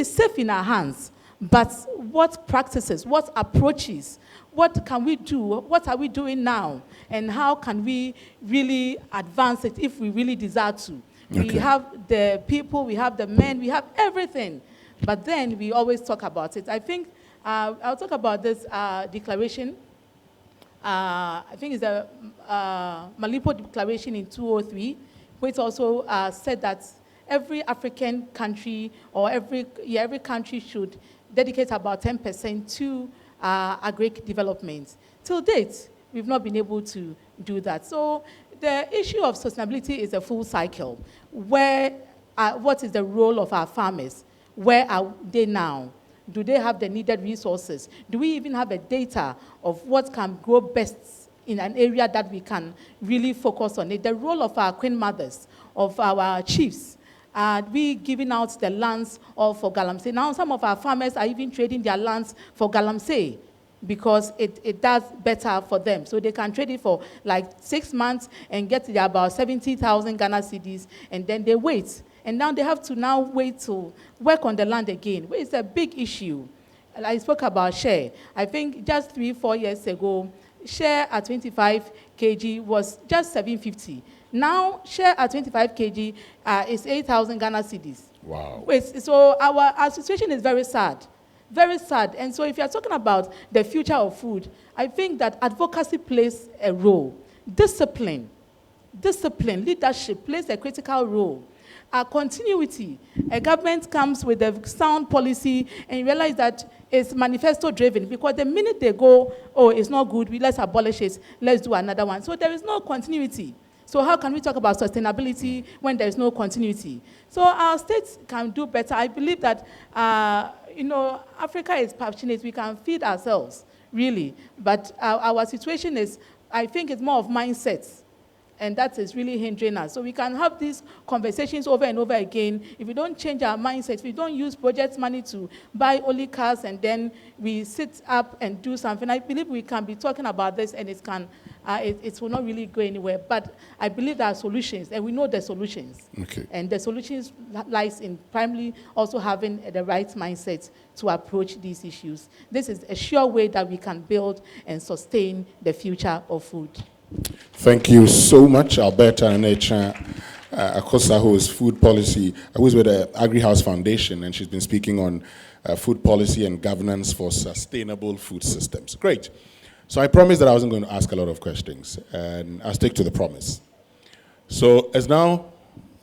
safe in our hands. But what practices, what approaches, what can we do? What are we doing now? And how can we really advance it if we really desire to? We have the people, we have the men, we have everything. But then we always talk about it. I think I'll talk about this declaration. I think it's the Malipo Declaration in 2003, which also said that every African country or every country should dedicate about 10% to agri development. Till date, we've not been able to do that. So the issue of sustainability is a full cycle. What is the role of our farmers? Where are they now? Do they have the needed resources? Do we even have a data of what can grow best in an area that we can really focus on it. The role of our queen mothers, of our chiefs, we giving out the lands all for galamsey. Now some of our farmers are even trading their lands for galamsey because it does better for them. So they can trade it for like 6 months and get about 70,000 Ghana cedis, and then they wait. And now they have to now wait to work on the land again, which is a big issue. I spoke about share. I think just 3-4 years ago, share at 25 kg was just 750. Now, share at 25 kg is 8,000 Ghana cedis. Wow. So our situation is very sad. Very sad. And so if you're talking about the future of food, I think that advocacy plays a role. Discipline, leadership plays a critical role. Continuity. A government comes with a sound policy and you realize that it's manifesto driven, because the minute they go, oh, it's not good, let's abolish it, let's do another one. So there is no continuity. So how can we talk about sustainability when there is no continuity? So our states can do better. I believe that, Africa is passionate. We can feed ourselves, really. But our situation is, I think it's more of mindsets. And that is really hindering us. So we can have these conversations over and over again. If we don't change our mindset, if we don't use project money to buy only cars and then we sit up and do something, I believe we can be talking about this and it will not really go anywhere. But I believe there are solutions, and we know the solutions. Okay. And the solutions lies in primarily also having the right mindset to approach these issues. This is a sure way that we can build and sustain the future of food. Thank you so much, Alberta Anecha Akosa, who is food policy, who is with the Agri-House Foundation, and she's been speaking on food policy and governance for sustainable food systems. Great. So I promised that I wasn't going to ask a lot of questions, and I'll stick to the promise. So it's now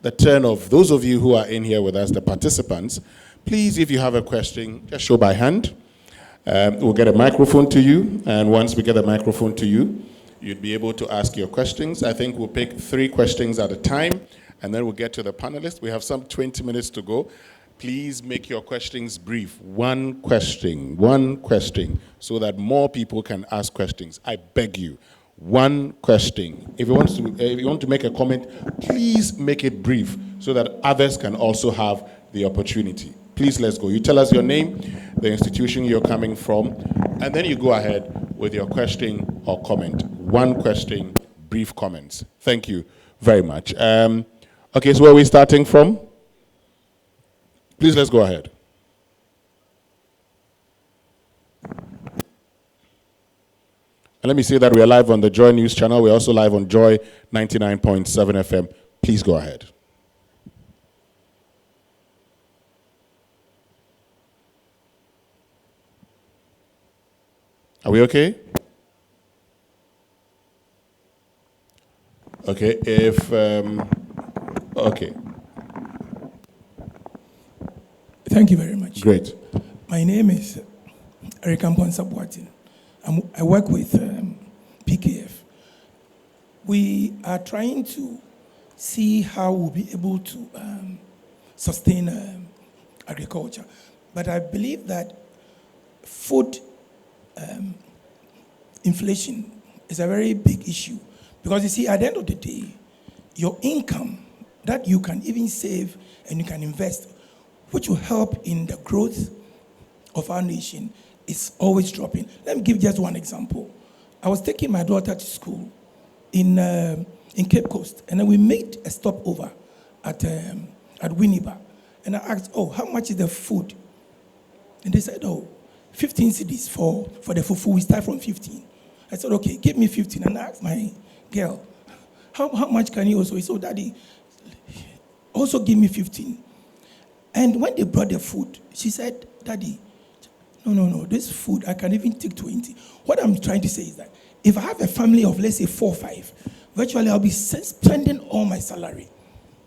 the turn of those of you who are in here with us, the participants. Please, if you have a question, just show by hand. We'll get a microphone to you, and once we get the microphone to you, you'd be able to ask your questions. I think we'll pick 3 questions at a time, and then we'll get to the panelists. We have some 20 minutes to go. Please make your questions brief. One question, so that more people can ask questions. I beg you, one question. If you want to make a comment, please make it brief so that others can also have the opportunity. Please, let's go. You tell us your name, the institution you're coming from, and then you go ahead with your question or comment. One question, brief comments. Thank you very much. Okay, so where are we starting from? Please, let's go ahead. And let me say that we are live on the Joy News channel. We're also live on Joy 99.7 FM. Please go ahead. Are we okay? Okay, okay. Thank you very much. Great. My name is Eric Amponsabwatin. I work with PKF. We are trying to see how we'll be able to sustain agriculture. But I believe that food inflation is a very big issue. Because you see, at the end of the day, your income that you can even save and you can invest, which will help in the growth of our nation, is always dropping. Let me give just one example. I was taking my daughter to school in Cape Coast, and then we made a stopover at Winneba. And I asked, oh, how much is the food? And they said, oh, 15 cedis for the fufu. We start from 15. I said, okay, give me 15. And I asked my girl, how much can you also? He said, Daddy, also give me 15. And when they brought the food, she said, Daddy, no, this food, I can even take 20. What I'm trying to say is that if I have a family of, let's say, 4 or 5, virtually I'll be spending all my salary.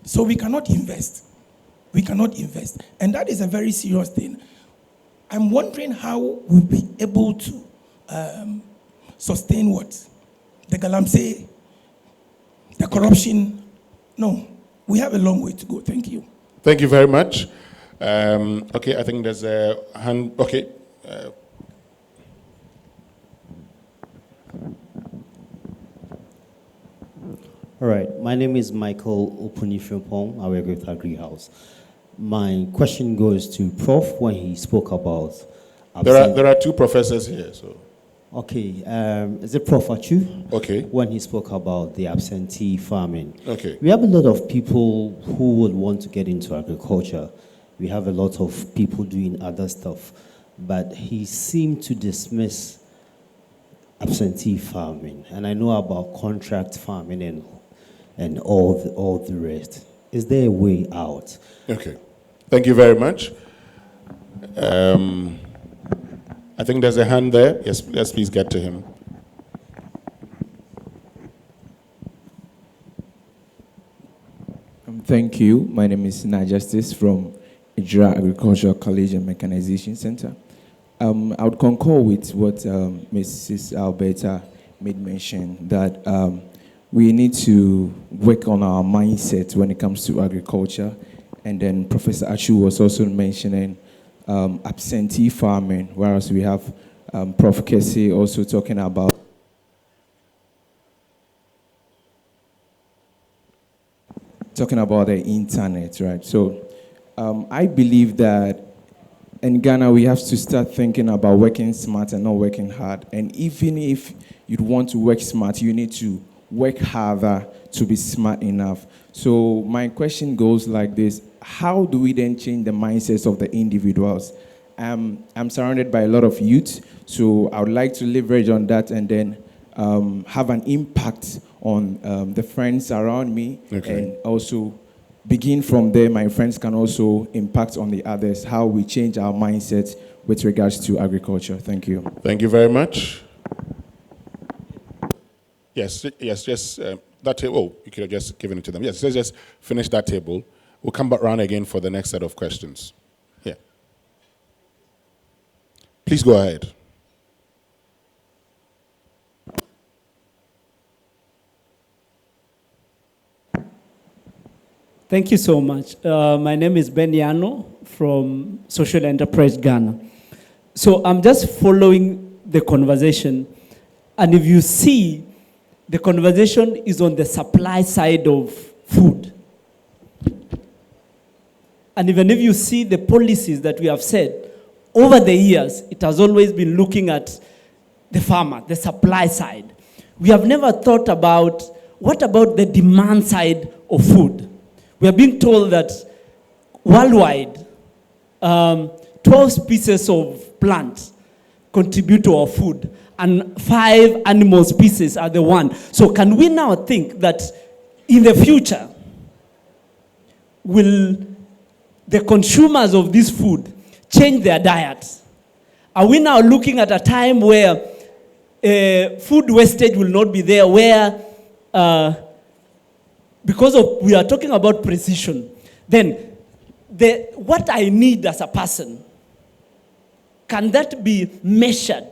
So we cannot invest. And that is a very serious thing. I'm wondering how we'll be able to sustain what? The galamsey, the corruption. No, we have a long way to go. Thank you. Thank you very much. Okay, I think there's a hand. Okay. All right, my name is Michael Opunifempong. I work with Agri House. My question goes to Prof when he spoke about There are two professors here, so. Okay, is it Prof Achu? Okay. When he spoke about the absentee farming. Okay. We have a lot of people who would want to get into agriculture. We have a lot of people doing other stuff, but he seemed to dismiss absentee farming. And I know about contract farming and all the rest. Is there a way out? Okay. Thank you very much. I think there's a hand there. Yes, let's please get to him. Thank you. My name is Sina Justice from Ijra Agricultural College and Mechanization Center. I would concur with what Mrs. Alberta made mention, that we need to work on our mindset when it comes to agriculture. And then Professor Achu was also mentioning absentee farming, whereas we have Prof. Kessie also talking about the internet, right? So I believe that in Ghana, we have to start thinking about working smart and not working hard. And even if you want to work smart, you need to work harder to be smart enough. So my question goes like this: how do we then change the mindsets of the individuals? I'm surrounded by a lot of youth, so I would like to leverage on that and then have an impact on the friends around me, Okay. and also begin from there. My friends can also impact on the others, how we change our mindset with regards to agriculture. Thank you. Thank you very much. Yes, that table. Oh, you could have just given it to them. Yes, let's just finish that table. We'll come back around again for the next set of questions. Here. Please go ahead. Thank you so much. My name is Ben Yano from Social Enterprise Ghana. So I'm just following the conversation. And if you see, the conversation is on the supply side of food. And even if you see the policies that we have said, over the years, it has always been looking at the farmer, the supply side. We have never thought about, what about the demand side of food? We are being told that worldwide, 12 species of plants contribute to our food, and 5 animal species are the one. So can we now think that in the future, will the consumers of this food change their diets? Are we now looking at a time where food wastage will not be there, where because we are talking about precision, then what I need as a person, can that be measured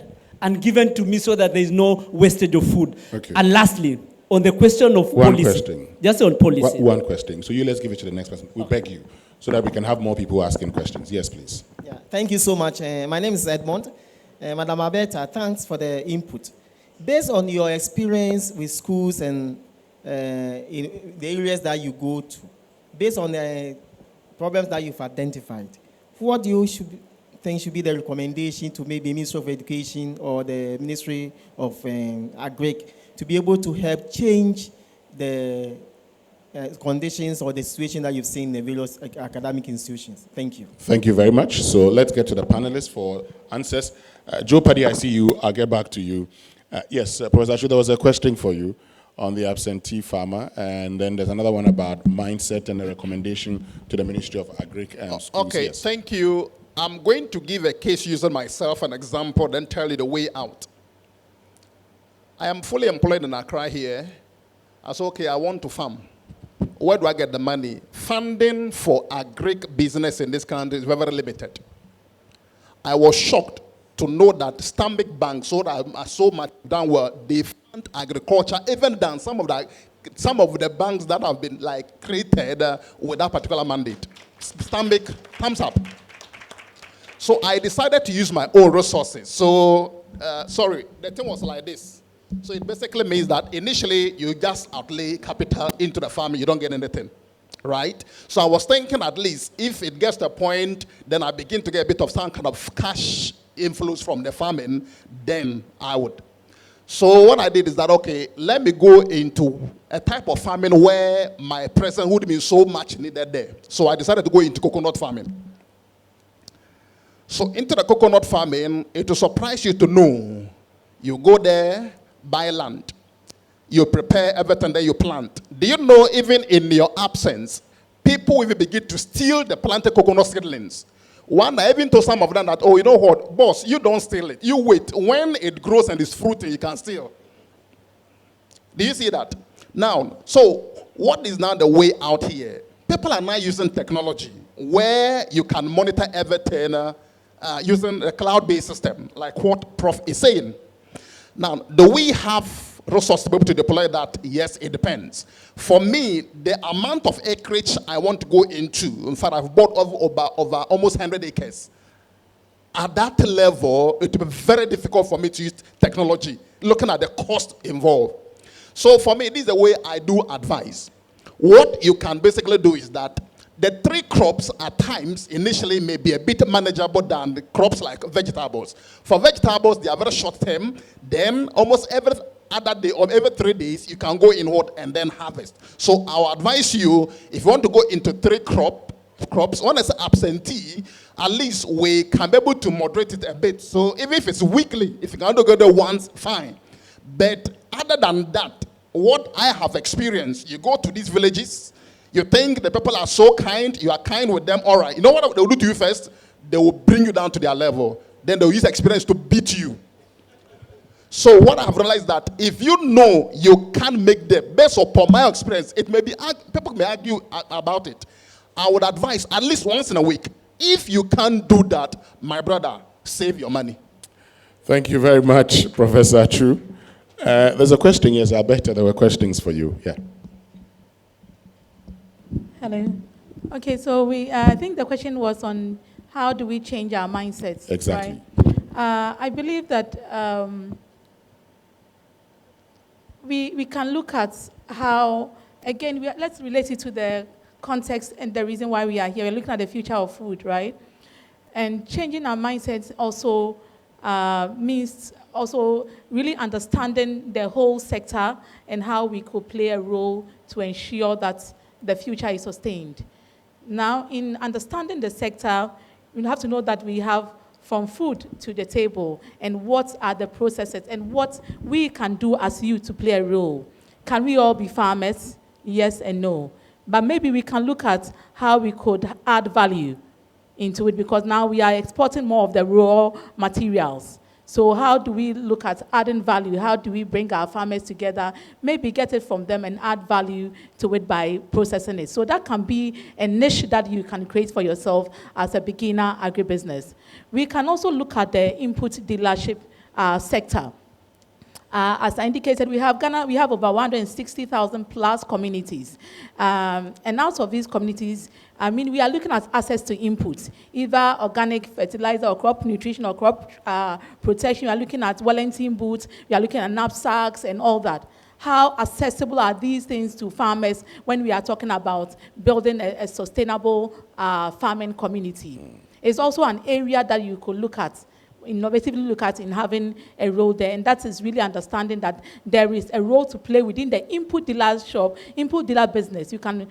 and given to me so that there is no wastage of food? Okay. And lastly, on the question of One policy. question. Just on policy. One question. So let's give it to the next person. We beg you, so that we can have more people asking questions. Yes, please. Yeah, thank you so much. My name is Edmond. Madam Alberta, thanks for the input. Based on your experience with schools and in the areas that you go to, based on the problems that you've identified, what do you think should be the recommendation to maybe Ministry of Education or the Ministry of Agric to be able to help change the conditions or the situation that you've seen in the various academic institutions? Thank you. Thank you very much. So let's get to the panelists for answers. Joe Paddy, I see you. I'll get back to you. Yes, Professor Ashu, there was a question for you on the absentee farmer, and then there's another one about mindset and a recommendation to the Ministry of Agric and schools. Okay, Yes. thank you. I'm going to give a case using myself, an example, then tell you the way out. I am fully employed in Accra here. I said, okay, I want to farm. Where do I get the money? Funding for agric business in this country is very limited. I was shocked to know that Stanbic Bank so much down where they fund agriculture, even than some of the banks that have been created with that particular mandate. Stanbic, thumbs up. So I decided to use my own resources. So, sorry, the thing was like this. So it basically means that initially you just outlay capital into the farming, you don't get anything, right? So I was thinking at least if it gets to a point, then I begin to get a bit of some kind of cash inflows from the farming, then I would. So what I did is that, okay, let me go into a type of farming where my presence would be so much needed there. So I decided to go into coconut farming. So into the coconut farming, it will surprise you to know, you go there, buy land, you prepare everything, then you plant. Do you know even in your absence, people will begin to steal the planted coconut seedlings? One, I even told some of them that, oh, you know what, boss, you don't steal it. You wait. When it grows and is fruiting, you can steal. Do you see that? Now, so what is now the way out here? People are now using technology where you can monitor everything using a cloud-based system, like what Prof is saying. Now, do we have resources to be able to deploy that? Yes, it depends. For me, the amount of acreage I want to go into, in fact, I've bought over almost 100 acres. At that level, it will be very difficult for me to use technology, looking at the cost involved. So for me, this is the way I do advise. What you can basically do is that the three crops at times initially may be a bit manageable than the crops like vegetables. For vegetables, they are very short term. Then almost every other day or every 3 days, you can go inward and then harvest. So I'll advise you, if you want to go into three crops, when it's absentee, at least we can be able to moderate it a bit. So even if it's weekly, if you can only go there once, fine. But other than that, what I have experienced, you go to these villages, you think the people are so kind, you are kind with them, all right. You know what they will do to you first? They will bring you down to their level. Then they will use experience to beat you. So what I have realized that if you know you can't make them, based upon my experience, it may be, people may argue about it. I would advise at least once in a week. If you can't do that, my brother, save your money. Thank you very much, Professor Chu. There's a question, yes, I bet there were questions for you. Yeah. Hello. Okay, so I think the question was on how do we change our mindsets. Exactly. Right? I believe that we can look at how, again, let's relate it to the context and the reason why we are here. We're looking at the future of food, right? And changing our mindsets also means also really understanding the whole sector and how we could play a role to ensure that the future is sustained. Now, in understanding the sector, we have to know that we have from food to the table and what are the processes and what we can do as youth to play a role. Can we all be farmers? Yes and no. But maybe we can look at how we could add value into it, because now we are exporting more of the raw materials. So how do we look at adding value? How do we bring our farmers together, maybe get it from them and add value to it by processing it? So that can be a niche that you can create for yourself as a beginner agribusiness. We can also look at the input dealership sector. As I indicated, we have Ghana, we have over 160,000 plus communities. And out of these communities, I mean, we are looking at access to inputs, either organic fertilizer or crop nutrition or crop protection. We are looking at Wellington boots. We are looking at knapsacks and all that. How accessible are these things to farmers when we are talking about building a sustainable farming community? It's also an area that you could look at, innovatively look at in having a role there, and that is really understanding that there is a role to play within the input dealer shop, input dealer business. You can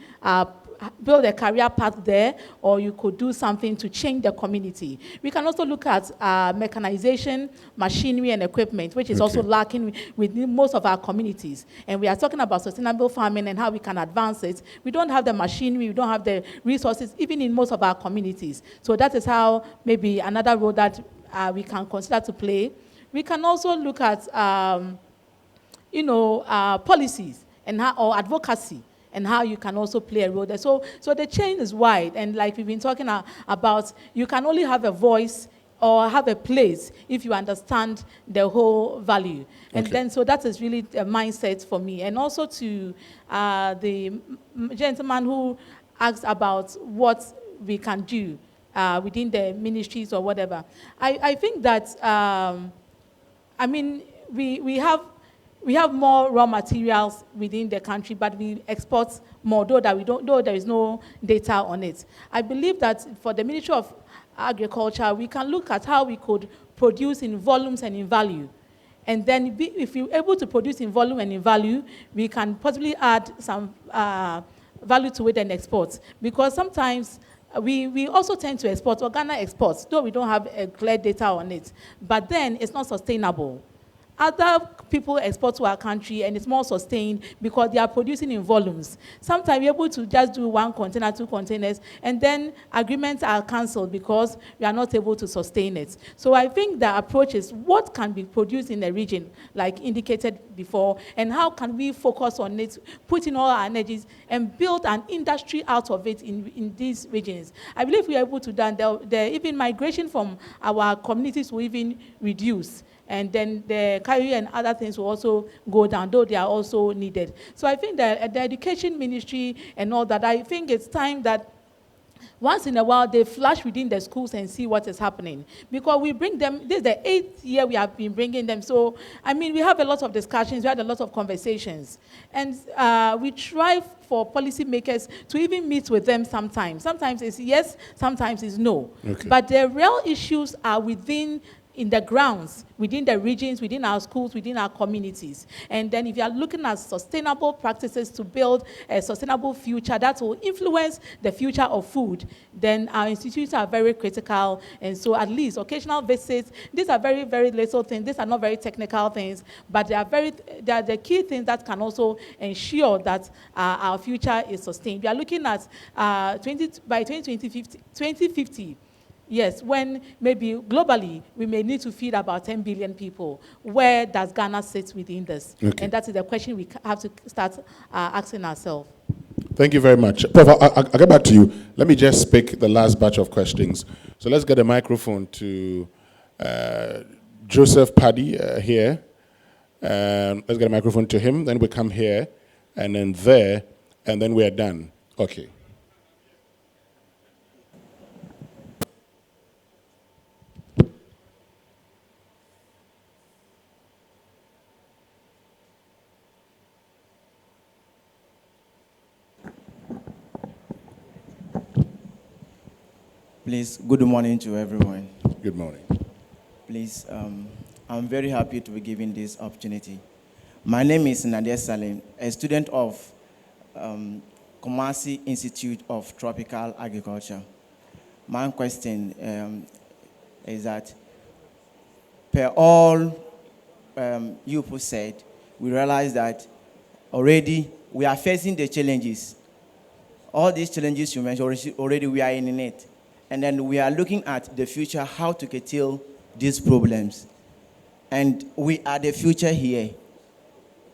build a career path there, or you could do something to change the community. We can also look at mechanization, machinery, and equipment, which is also lacking within most of our communities. And we are talking about sustainable farming and how we can advance it. We don't have the machinery, we don't have the resources, even in most of our communities. So that is how maybe another role that we can consider to play. We can also look at, policies and or advocacy, and how you can also play a role there. So the chain is wide, and like we've been talking about, you can only have a voice or have a place if you understand the whole value. And then, so that is really a mindset for me. And also to the gentleman who asked about what we can do within the ministries or whatever. I think that, we have we have more raw materials within the country, but we export more, though there is no data on it. I believe that for the Ministry of Agriculture, we can look at how we could produce in volumes and in value. And then if we're able to produce in volume and in value, we can possibly add some value to it and export. Because sometimes we also tend to export, or Ghana exports, though we don't have a clear data on it. But then it's not sustainable. Other people export to our country and it's more sustained because they are producing in volumes. Sometimes we're able to just do 1 container, 2 containers, and then agreements are cancelled because we are not able to sustain it. So I think the approach is what can be produced in the region, like indicated before, and how can we focus on it, put in all our energies, and build an industry out of it in these regions. I believe we are able to do that. Even migration from our communities will even reduce. And then the carry and other things will also go down, though they are also needed. So I think that the education ministry and all that, I think it's time that once in a while they flash within the schools and see what is happening. Because we bring them, this is the 8th year we have been bringing them. So, I mean, we have a lot of discussions, we had a lot of conversations. And we try for policymakers to even meet with them sometimes. Sometimes it's yes, sometimes it's no. Okay. But the real issues are in the grounds, within the regions, within our schools, within our communities. And then if you are looking at sustainable practices to build a sustainable future that will influence the future of food, then our institutions are very critical. And so at least occasional visits, these are very, very little things. These are not very technical things, but they are the key things that can also ensure that our future is sustained. We are looking at by 2050, yes, when maybe globally we may need to feed about 10 billion people. Where does Ghana sit within this? Okay. And that is the question we have to start asking ourselves. Thank you very much. Prof, I'll get back to you. Let me just pick the last batch of questions. So let's get a microphone to Joseph Paddy here. Let's get a microphone to him. Then we come here, and then there, and then we are done. Okay. Please, good morning to everyone. Good morning. Please, I'm very happy to be given this opportunity. My name is Nadia Salim, a student of Kumasi Institute of Tropical Agriculture. My question is that, per all you people said, we realize that already we are facing the challenges. All these challenges you mentioned, already we are in it. And then we are looking at the future, how to curtail these problems. And we are the future here.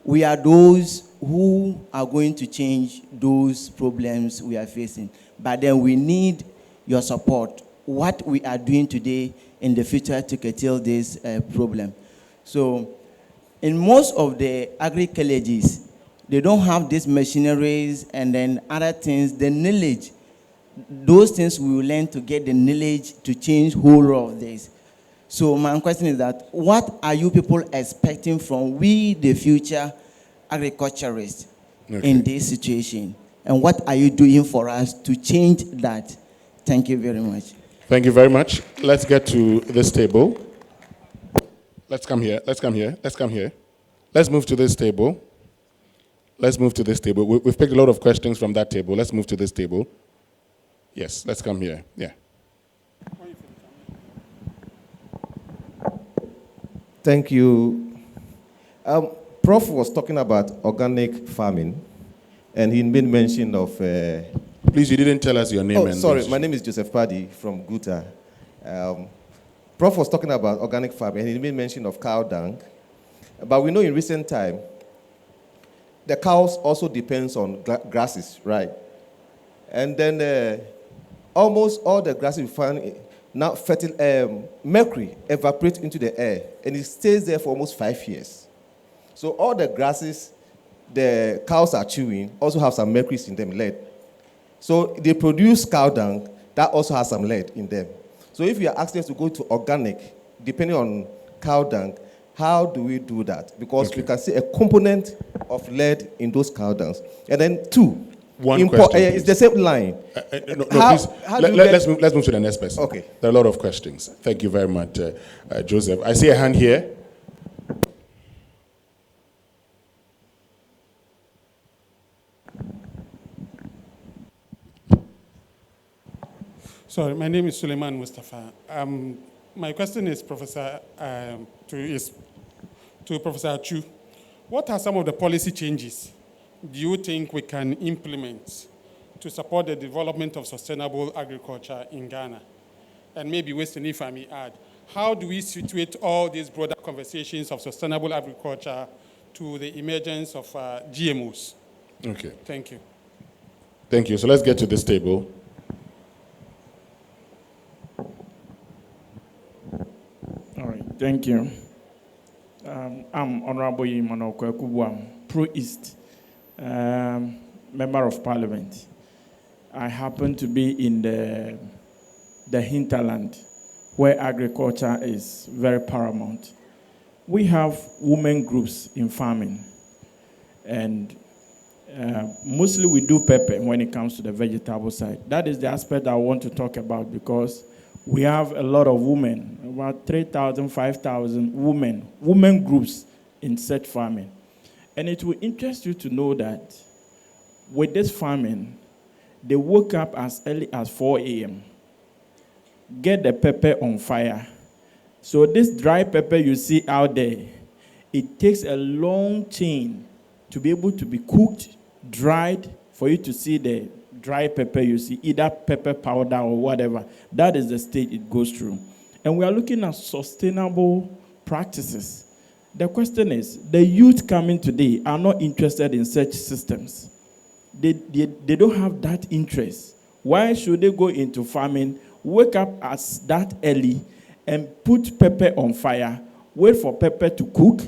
We are those who are going to change those problems we are facing. But then we need your support. What we are doing today in the future to curtail this problem. So in most of the agri-colleges, they don't have these machineries and then other things, the knowledge. Those things we will learn to get the knowledge to change whole of this. So my question is that, what are you people expecting from we, the future agriculturists, in this situation? And what are you doing for us to change that? Thank you very much. Thank you very much. Let's get to this table. Let's come here. Let's come here. Let's come here. Let's move to this table. Let's move to this table. We've picked a lot of questions from that table. Let's move to this table. Yes, let's come here. Yeah. Thank you. Prof was talking about organic farming, and he made mention of... Please, you didn't tell us your name. Oh, sorry. My name is Joseph Paddy from Guta. Prof was talking about organic farming, and he made mention of cow dung. But we know in recent time, the cows also depends on grasses, right? And then almost all the grasses we find now, mercury evaporates into the air, and it stays there for almost 5 years. So all the grasses the cows are chewing also have some mercury in them, lead. So they produce cow dung that also has some lead in them. So if you are asking us to go to organic, depending on cow dung, How do we do that? Because we can see a component of lead in those cow dungs. And then two, it's the same line. Please. Let's move to the next person. Okay. There are a lot of questions. Thank you very much, Joseph. I see a hand here. Sorry, my name is Suleiman Mustafa. My question is to Professor Achu. What are some of the policy changes do you think we can implement to support the development of sustainable agriculture in Ghana? And maybe, Weston, if I may add, how do we situate all these broader conversations of sustainable agriculture to the emergence of GMOs? Okay. Thank you. Thank you. So let's get to this table. All right, thank you. I'm Honorable Emmanuel Kwekubuam, Pro-East, Member of Parliament. I happen to be in the hinterland where agriculture is very paramount. We have women groups in farming, and mostly we do pepper when it comes to the vegetable side. That is the aspect I want to talk about, because we have a lot of women, about 3,000, 5,000 women groups in such farming. And it will interest you to know that with this farming, they woke up as early as 4 a.m., get the pepper on fire. So this dry pepper you see out there, it takes a long chain to be able to be cooked, dried, for you to see the dry pepper you see, either pepper powder or whatever. That is the stage it goes through. And we are looking at sustainable practices. The question is, the youth coming today are not interested in such systems. They don't have that interest. Why should they go into farming, wake up as that early, and put pepper on fire, wait for pepper to cook,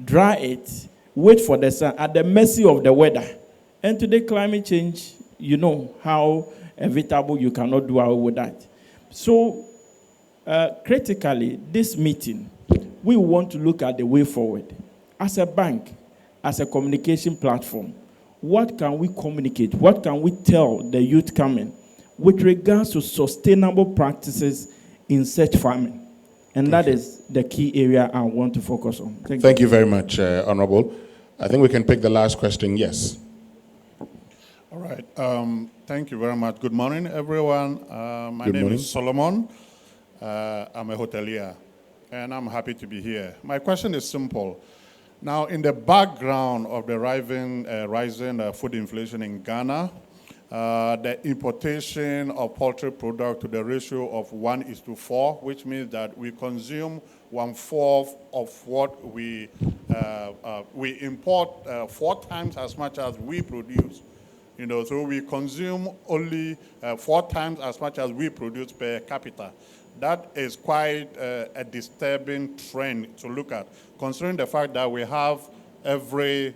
dry it, wait for the sun, at the mercy of the weather? And today, climate change, you know how inevitable, you cannot do away with that. So, critically, this meeting, we want to look at the way forward. As a bank, as a communication platform, what can we communicate? What can we tell the youth coming with regards to sustainable practices in such farming? And that is the key area I want to focus on. Thank you very much, Honorable. I think we can pick the last question. Yes. All right. Thank you very much. Good morning, everyone. My name is Solomon. I'm a hotelier, and I'm happy to be here. My question is simple. Now, in the background of the rising food inflation in Ghana, the importation of poultry product to the ratio of 1:4, which means that we consume 1/4 of what we import 4 times as much as we produce. You know, so we consume only 4 times as much as we produce per capita. That is quite a disturbing trend to look at, considering the fact that we have every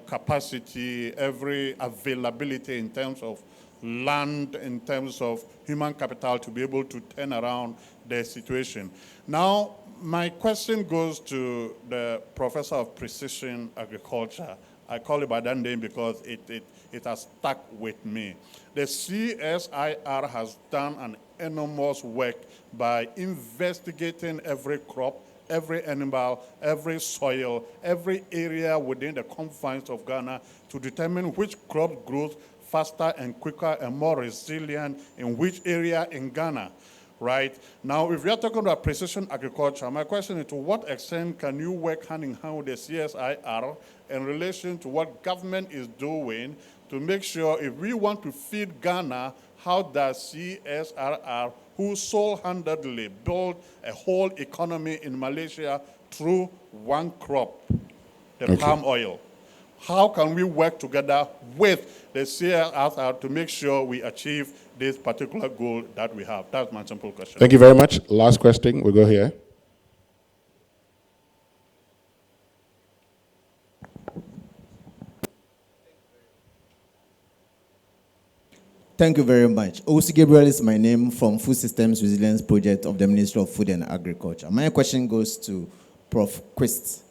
capacity, every availability in terms of land, in terms of human capital to be able to turn around the situation. Now, my question goes to the Professor of Precision Agriculture. I call it by that name because it has stuck with me. The CSIR has done an enormous work by investigating every crop, every animal, every soil, every area within the confines of Ghana to determine which crop grows faster and quicker and more resilient in which area in Ghana. Right? Now, if we are talking about precision agriculture, my question is, to what extent can you work hand in hand with the CSIR in relation to what government is doing to make sure if we want to feed Ghana, how does CSIR, who sole-handedly built a whole economy in Malaysia through one crop, the palm oil, how can we work together with the CSIR to make sure we achieve this particular goal that we have? That's my simple question. Thank you very much. Last question. We'll go here. Thank you very much. Osi Gabriel is my name, from Food Systems Resilience Project of the Ministry of Food and Agriculture. My question goes to Prof. Quist.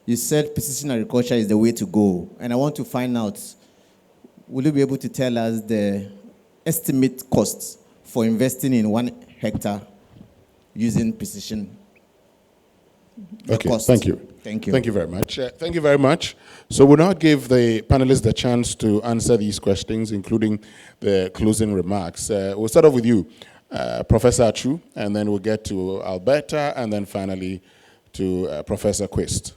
You said precision agriculture is the way to go, and I want to find out, will you be able to tell us the estimate costs for investing in 1 hectare using precision? Okay, thank you. Thank you. Thank you very much. Thank you very much. So we'll now give the panelists the chance to answer these questions, including the closing remarks. We'll start off with you, Professor Achu, and then we'll get to Alberta, and then finally to Professor Quist.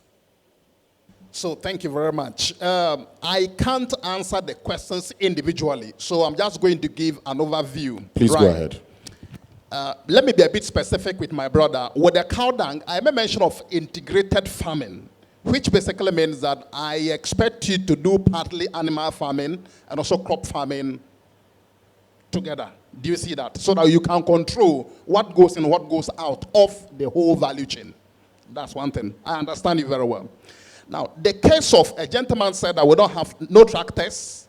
So thank you very much. I can't answer the questions individually, so I'm just going to give an overview. Please go ahead. Let me be a bit specific with my brother. With the cow dung, I made mention of integrated farming, which basically means that I expect you to do partly animal farming and also crop farming together. Do you see that? So that you can control what goes in, what goes out of the whole value chain. That's one thing. I understand you very well. Now, the case of a gentleman said that we don't have no tractors.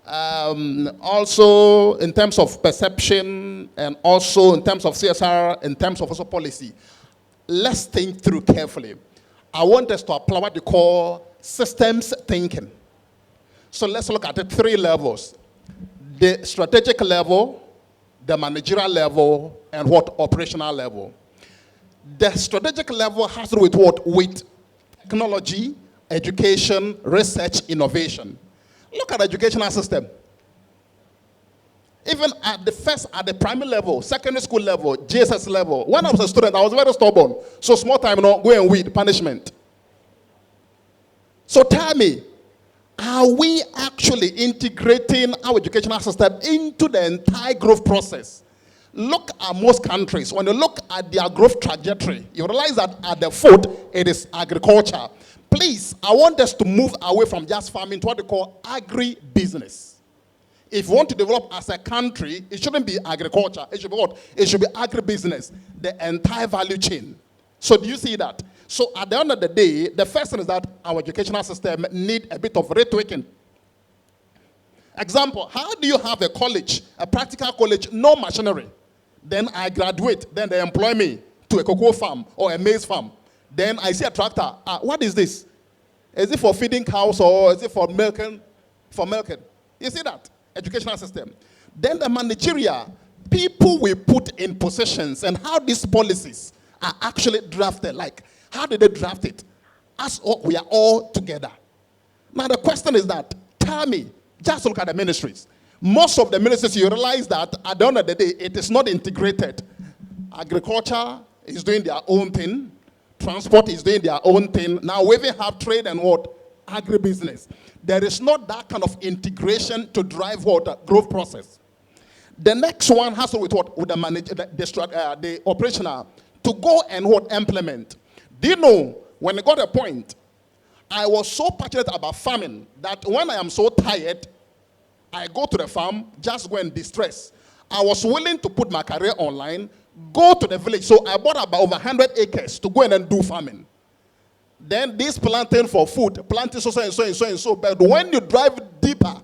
Also, in terms of perception, and also in terms of CSR, in terms of also policy, let's think through carefully. I want us to apply what they call systems thinking. So let's look at the 3 levels: the strategic level, the managerial level, and what operational level. The strategic level has to do with what? With technology, education, research, innovation. Look at the educational system. Even at the primary level, secondary school level, JSS level, when I was a student, I was very stubborn. So small time, go and weed, punishment. So tell me, are we actually integrating our educational system into the entire growth process? Look at most countries. When you look at their growth trajectory, you realize that at the foot, it is agriculture. Please, I want us to move away from just farming to what they call agri-business. If you want to develop as a country, it shouldn't be agriculture. It should be what? It should be agri-business, the entire value chain. So do you see that? So at the end of the day, the first thing is that our educational system need a bit of retweaking. Example, how do you have a college, a practical college, no machinery? Then I graduate, then they employ me to a cocoa farm or a maize farm. Then I see a tractor. What is this? Is it for feeding cows or is it for milking? For milking. You see that? Educational system. Then the managerial, people we put in positions and how these policies are actually drafted. Like, how did they draft it? As we are all together. Now the question is that, tell me, just look at the ministries. Most of the ministries, you realize that at the end of the day, it is not integrated. Agriculture is doing their own thing. Transport is doing their own thing. Now we even have trade and what? Agribusiness. There is not that kind of integration to drive what? The growth process. The next one has to do with what? With the operational. To go and what? Implement. Do you know, when I got a point, I was so passionate about farming that when I am so tired, I go to the farm, just go and distress. I was willing to put my career online, go to the village. So I bought about over 100 acres to go and then do farming. Then this planting for food, planting so and so and so and so. But when you drive deeper,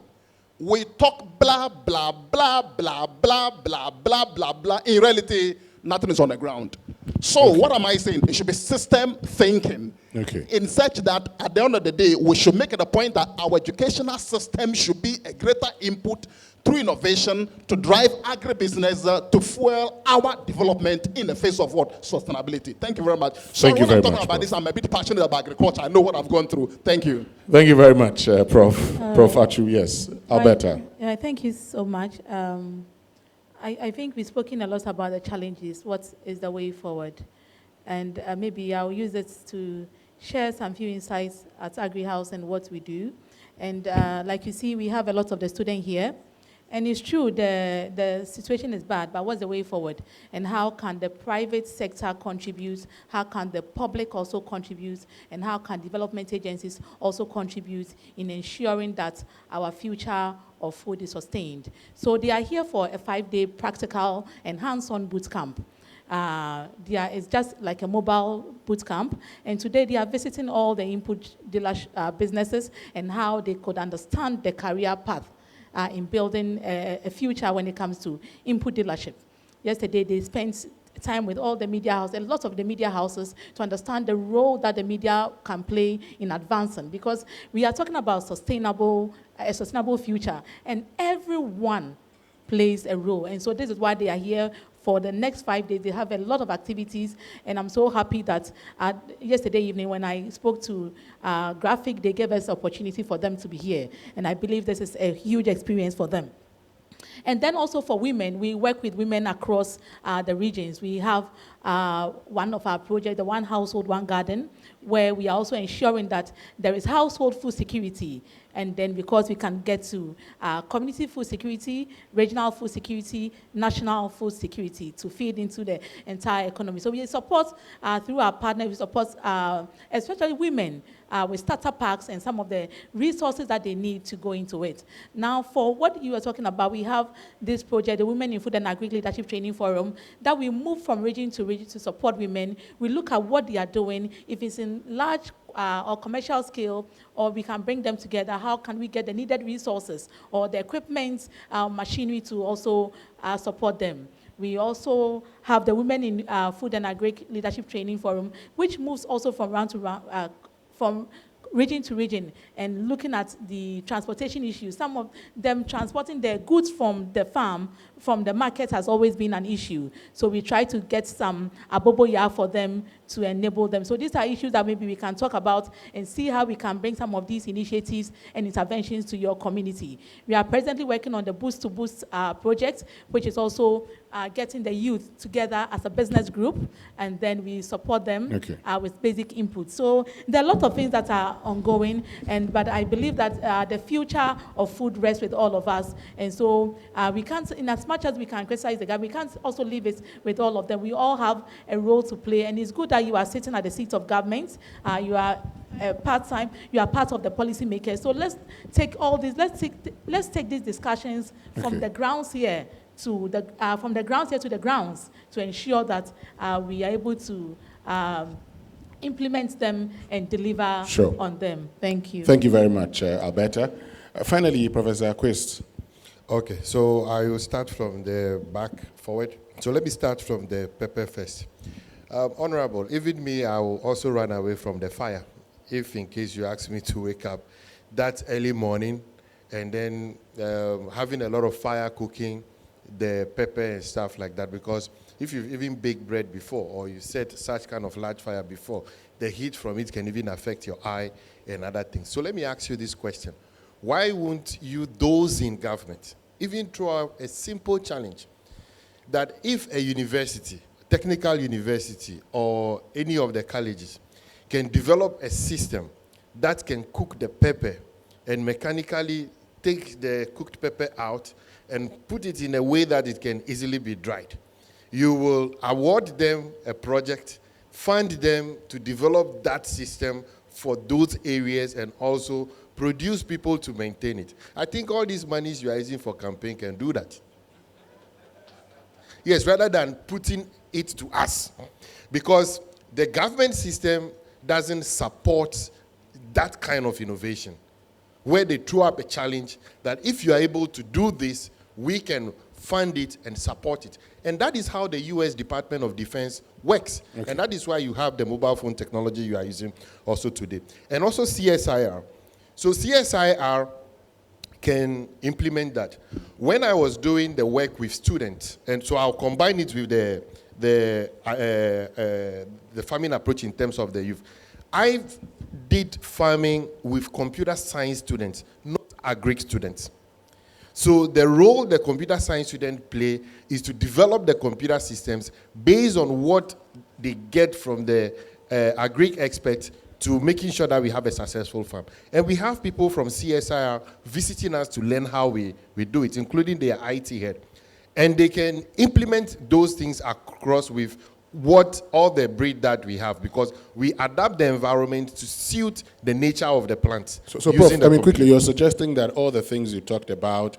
we talk blah, blah, blah, blah, blah, blah, blah, blah, blah. In reality, nothing is on the ground. So what am I saying? It should be system thinking. In such that at the end of the day, we should make it a point that our educational system should be a greater input through innovation to drive agribusiness to fuel our development in the face of what? Sustainability. Thank you very much. So when I'm talking about this, I'm a bit passionate about agriculture. I know what I've gone through. Thank you. Thank you very much, Prof. Prof. Achu, yes. Alberta. Thank you so much. I think we've spoken a lot about the challenges. What is the way forward? And maybe I'll use it to share some few insights at Agri House and what we do. And like you see, we have a lot of the students here. And it's true, the situation is bad, but what's the way forward? And how can the private sector contribute? How can the public also contribute? And how can development agencies also contribute in ensuring that our future of food is sustained? So they are here for a 5-day practical and hands-on boot camp. It's just like a mobile boot camp, and today they are visiting all the input dealer businesses and how they could understand the career path in building a future when it comes to input dealership. Yesterday they spent time with all the media houses, and lots of the media houses, to understand the role that the media can play in advancing, because we are talking about a sustainable future, and everyone plays a role. And so this is why they are here for the next 5 days. They have a lot of activities, and I'm so happy that yesterday evening when I spoke to Graphic, they gave us the opportunity for them to be here, and I believe this is a huge experience for them. And then also for women, we work with women across the regions. We have one of our projects, the One Household, One Garden, where we are also ensuring that there is household food security. And then because we can get to community food security, regional food security, national food security to feed into the entire economy. So we support, through our partners, we support especially women with startup packs and some of the resources that they need to go into it. Now, for what you are talking about, we have this project, the Women in Food and Agri Leadership Training Forum, that we move from region to support women. We look at what they are doing, if it's in large or commercial scale, or we can bring them together. How can we get the needed resources or the equipment, machinery to also support them? We also have the Women in Food and Agri Leadership Training Forum, which moves also from from region to region and looking at the transportation issues. Some of them transporting their goods from the farm, from the market, has always been an issue. So we try to get some aboboya for them to enable them. So these are issues that maybe we can talk about and see how we can bring some of these initiatives and interventions to your community. We are presently working on the Boost to Boost project, which is also getting the youth together as a business group, and then we support them with basic input. So there are a lot of things that are ongoing, but I believe that the future of food rests with all of us. And so we can't, in as much as we can criticize the government, we can't also leave it with all of them. We all have a role to play, and it's good that you are sitting at the seat of government. You are part-time, you are part of the policy makers. So let's take all this, let's take these discussions from the grounds here to the from the grounds here to the grounds to ensure that we are able to implement them and deliver on them. Thank you. Thank you very much, Alberta. Finally, Professor Quist. Okay, so I will start from the back forward. So let me start from the pepper first. Honorable, even me, I will also run away from the fire, if in case you ask me to wake up that early morning and then having a lot of fire cooking the pepper and stuff like that, because if you've even baked bread before or you set such kind of large fire before, the heat from it can even affect your eye and other things. So let me ask you this question. Why won't you, those in government, even throw out a simple challenge that if a university, technical university, or any of the colleges can develop a system that can cook the pepper and mechanically take the cooked pepper out and put it in a way that it can easily be dried, you will award them a project, fund them to develop that system for those areas and also produce people to maintain it. I think all these monies you are using for campaign can do that. Yes, rather than putting it to us. Because the government system doesn't support that kind of innovation, where they throw up a challenge that if you are able to do this, we can fund it and support it. And that is how the U.S. Department of Defense works. And that is why you have the mobile phone technology you are using also today. And also CSIR. So CSIR can implement that. When I was doing the work with students, and so I'll combine it with the farming approach in terms of the youth. I did farming with computer science students, not agric students. So the role the computer science students play is to develop the computer systems based on what they get from the agric experts to making sure that we have a successful farm. And we have people from CSIR visiting us to learn how we do it, including their IT head. And they can implement those things across with all the breed that we have, because we adapt the environment to suit the nature of the plant. So Prof, quickly, you're suggesting that all the things you talked about,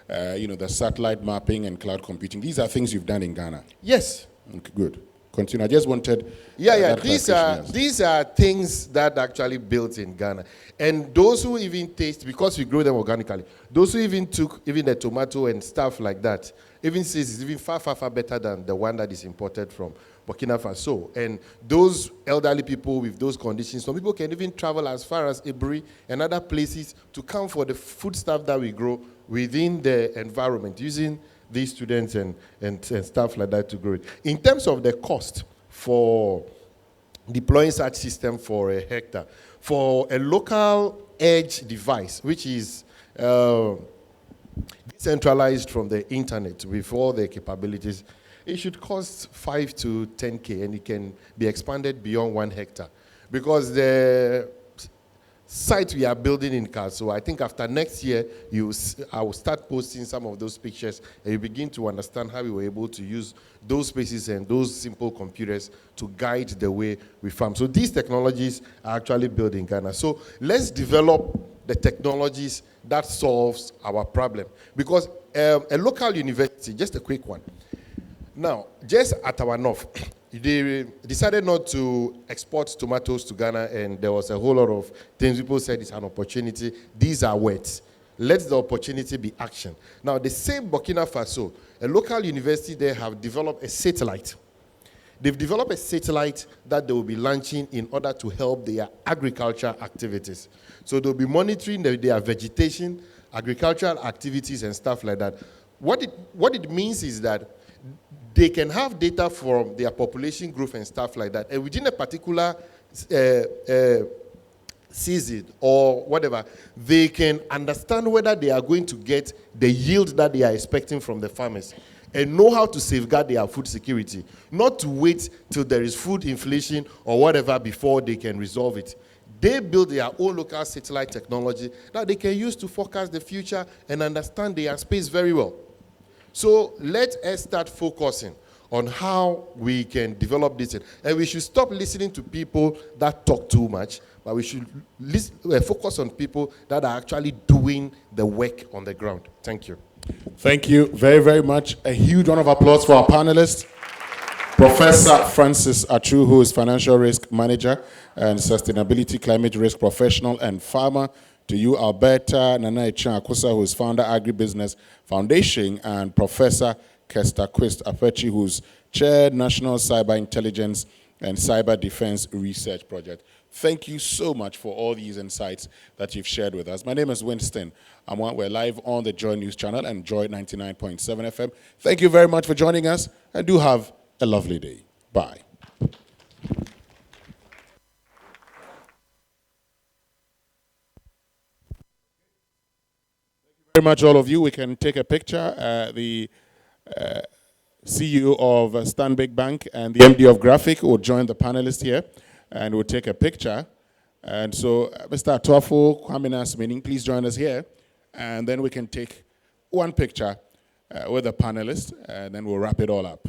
the satellite mapping and cloud computing, these are things you've done in Ghana? Yes. Okay, good. continue. I just wanted. Yeah. that These clarification, yes. these are things that are actually built in Ghana, and those who even taste, because we grow them organically, those who even took even the tomato and stuff like that, even says it's even far better than the one that is imported from Burkina Faso. And those elderly people with those conditions, some people can even travel as far as Ibri and other places to come for the food stuff that we grow within the environment, using these students and stuff like that to grow it. In terms of the cost for deploying such system for a hectare, for a local edge device, which is decentralized from the internet with all the capabilities, it should cost 5 to 10K, and it can be expanded beyond 1 hectare. Because the site we are building in Kaso, I think after next year, I will start posting some of those pictures, and you begin to understand how we were able to use those spaces and those simple computers to guide the way we farm. So these technologies are actually built in Ghana. So let's develop the technologies that solves our problem. Because a local university, just a quick one. Now, just at our north, they decided not to export tomatoes to Ghana, and there was a whole lot of things. People said it's an opportunity. These are words. Let the opportunity be action. Now, the same Burkina Faso, a local university there have developed a satellite. They've developed a satellite that they will be launching in order to help their agriculture activities. So they'll be monitoring their vegetation, agricultural activities, and stuff like that. What it means is that they can have data from their population growth and stuff like that, and within a particular season or whatever, they can understand whether they are going to get the yield that they are expecting from the farmers and know how to safeguard their food security, not to wait till there is food inflation or whatever before they can resolve it. They build their own local satellite technology that they can use to forecast the future and understand their space very well. So let us start focusing on how we can develop this. And we should stop listening to people that talk too much, but we should focus on people that are actually doing the work on the ground. Thank you. Thank you very, very much. A huge round of applause for our panelists. Professor Francis Achu, who is Financial Risk Manager and Sustainability Climate Risk Professional and Farmer. To you, Alberta Nana Echan-Akosa, who is founder Agribusiness Foundation, and Professor Kester Quist Apechi, who's Chair National Cyber Intelligence and Cyber Defense Research Project. Thank you so much for all these insights that you've shared with us. My name is Winston. We're live on the Joy News channel and Joy 99.7 FM. Thank you very much for joining us, and do have a lovely day. Bye. Very much, all of you. We can take a picture. The CEO of Stanbic Bank and the MD of Graphic will join the panelists here, and we'll take a picture. And so, Mr. Atuafo Kwamina Smining, please join us here, and then we can take one picture with the panelists, and then we'll wrap it all up.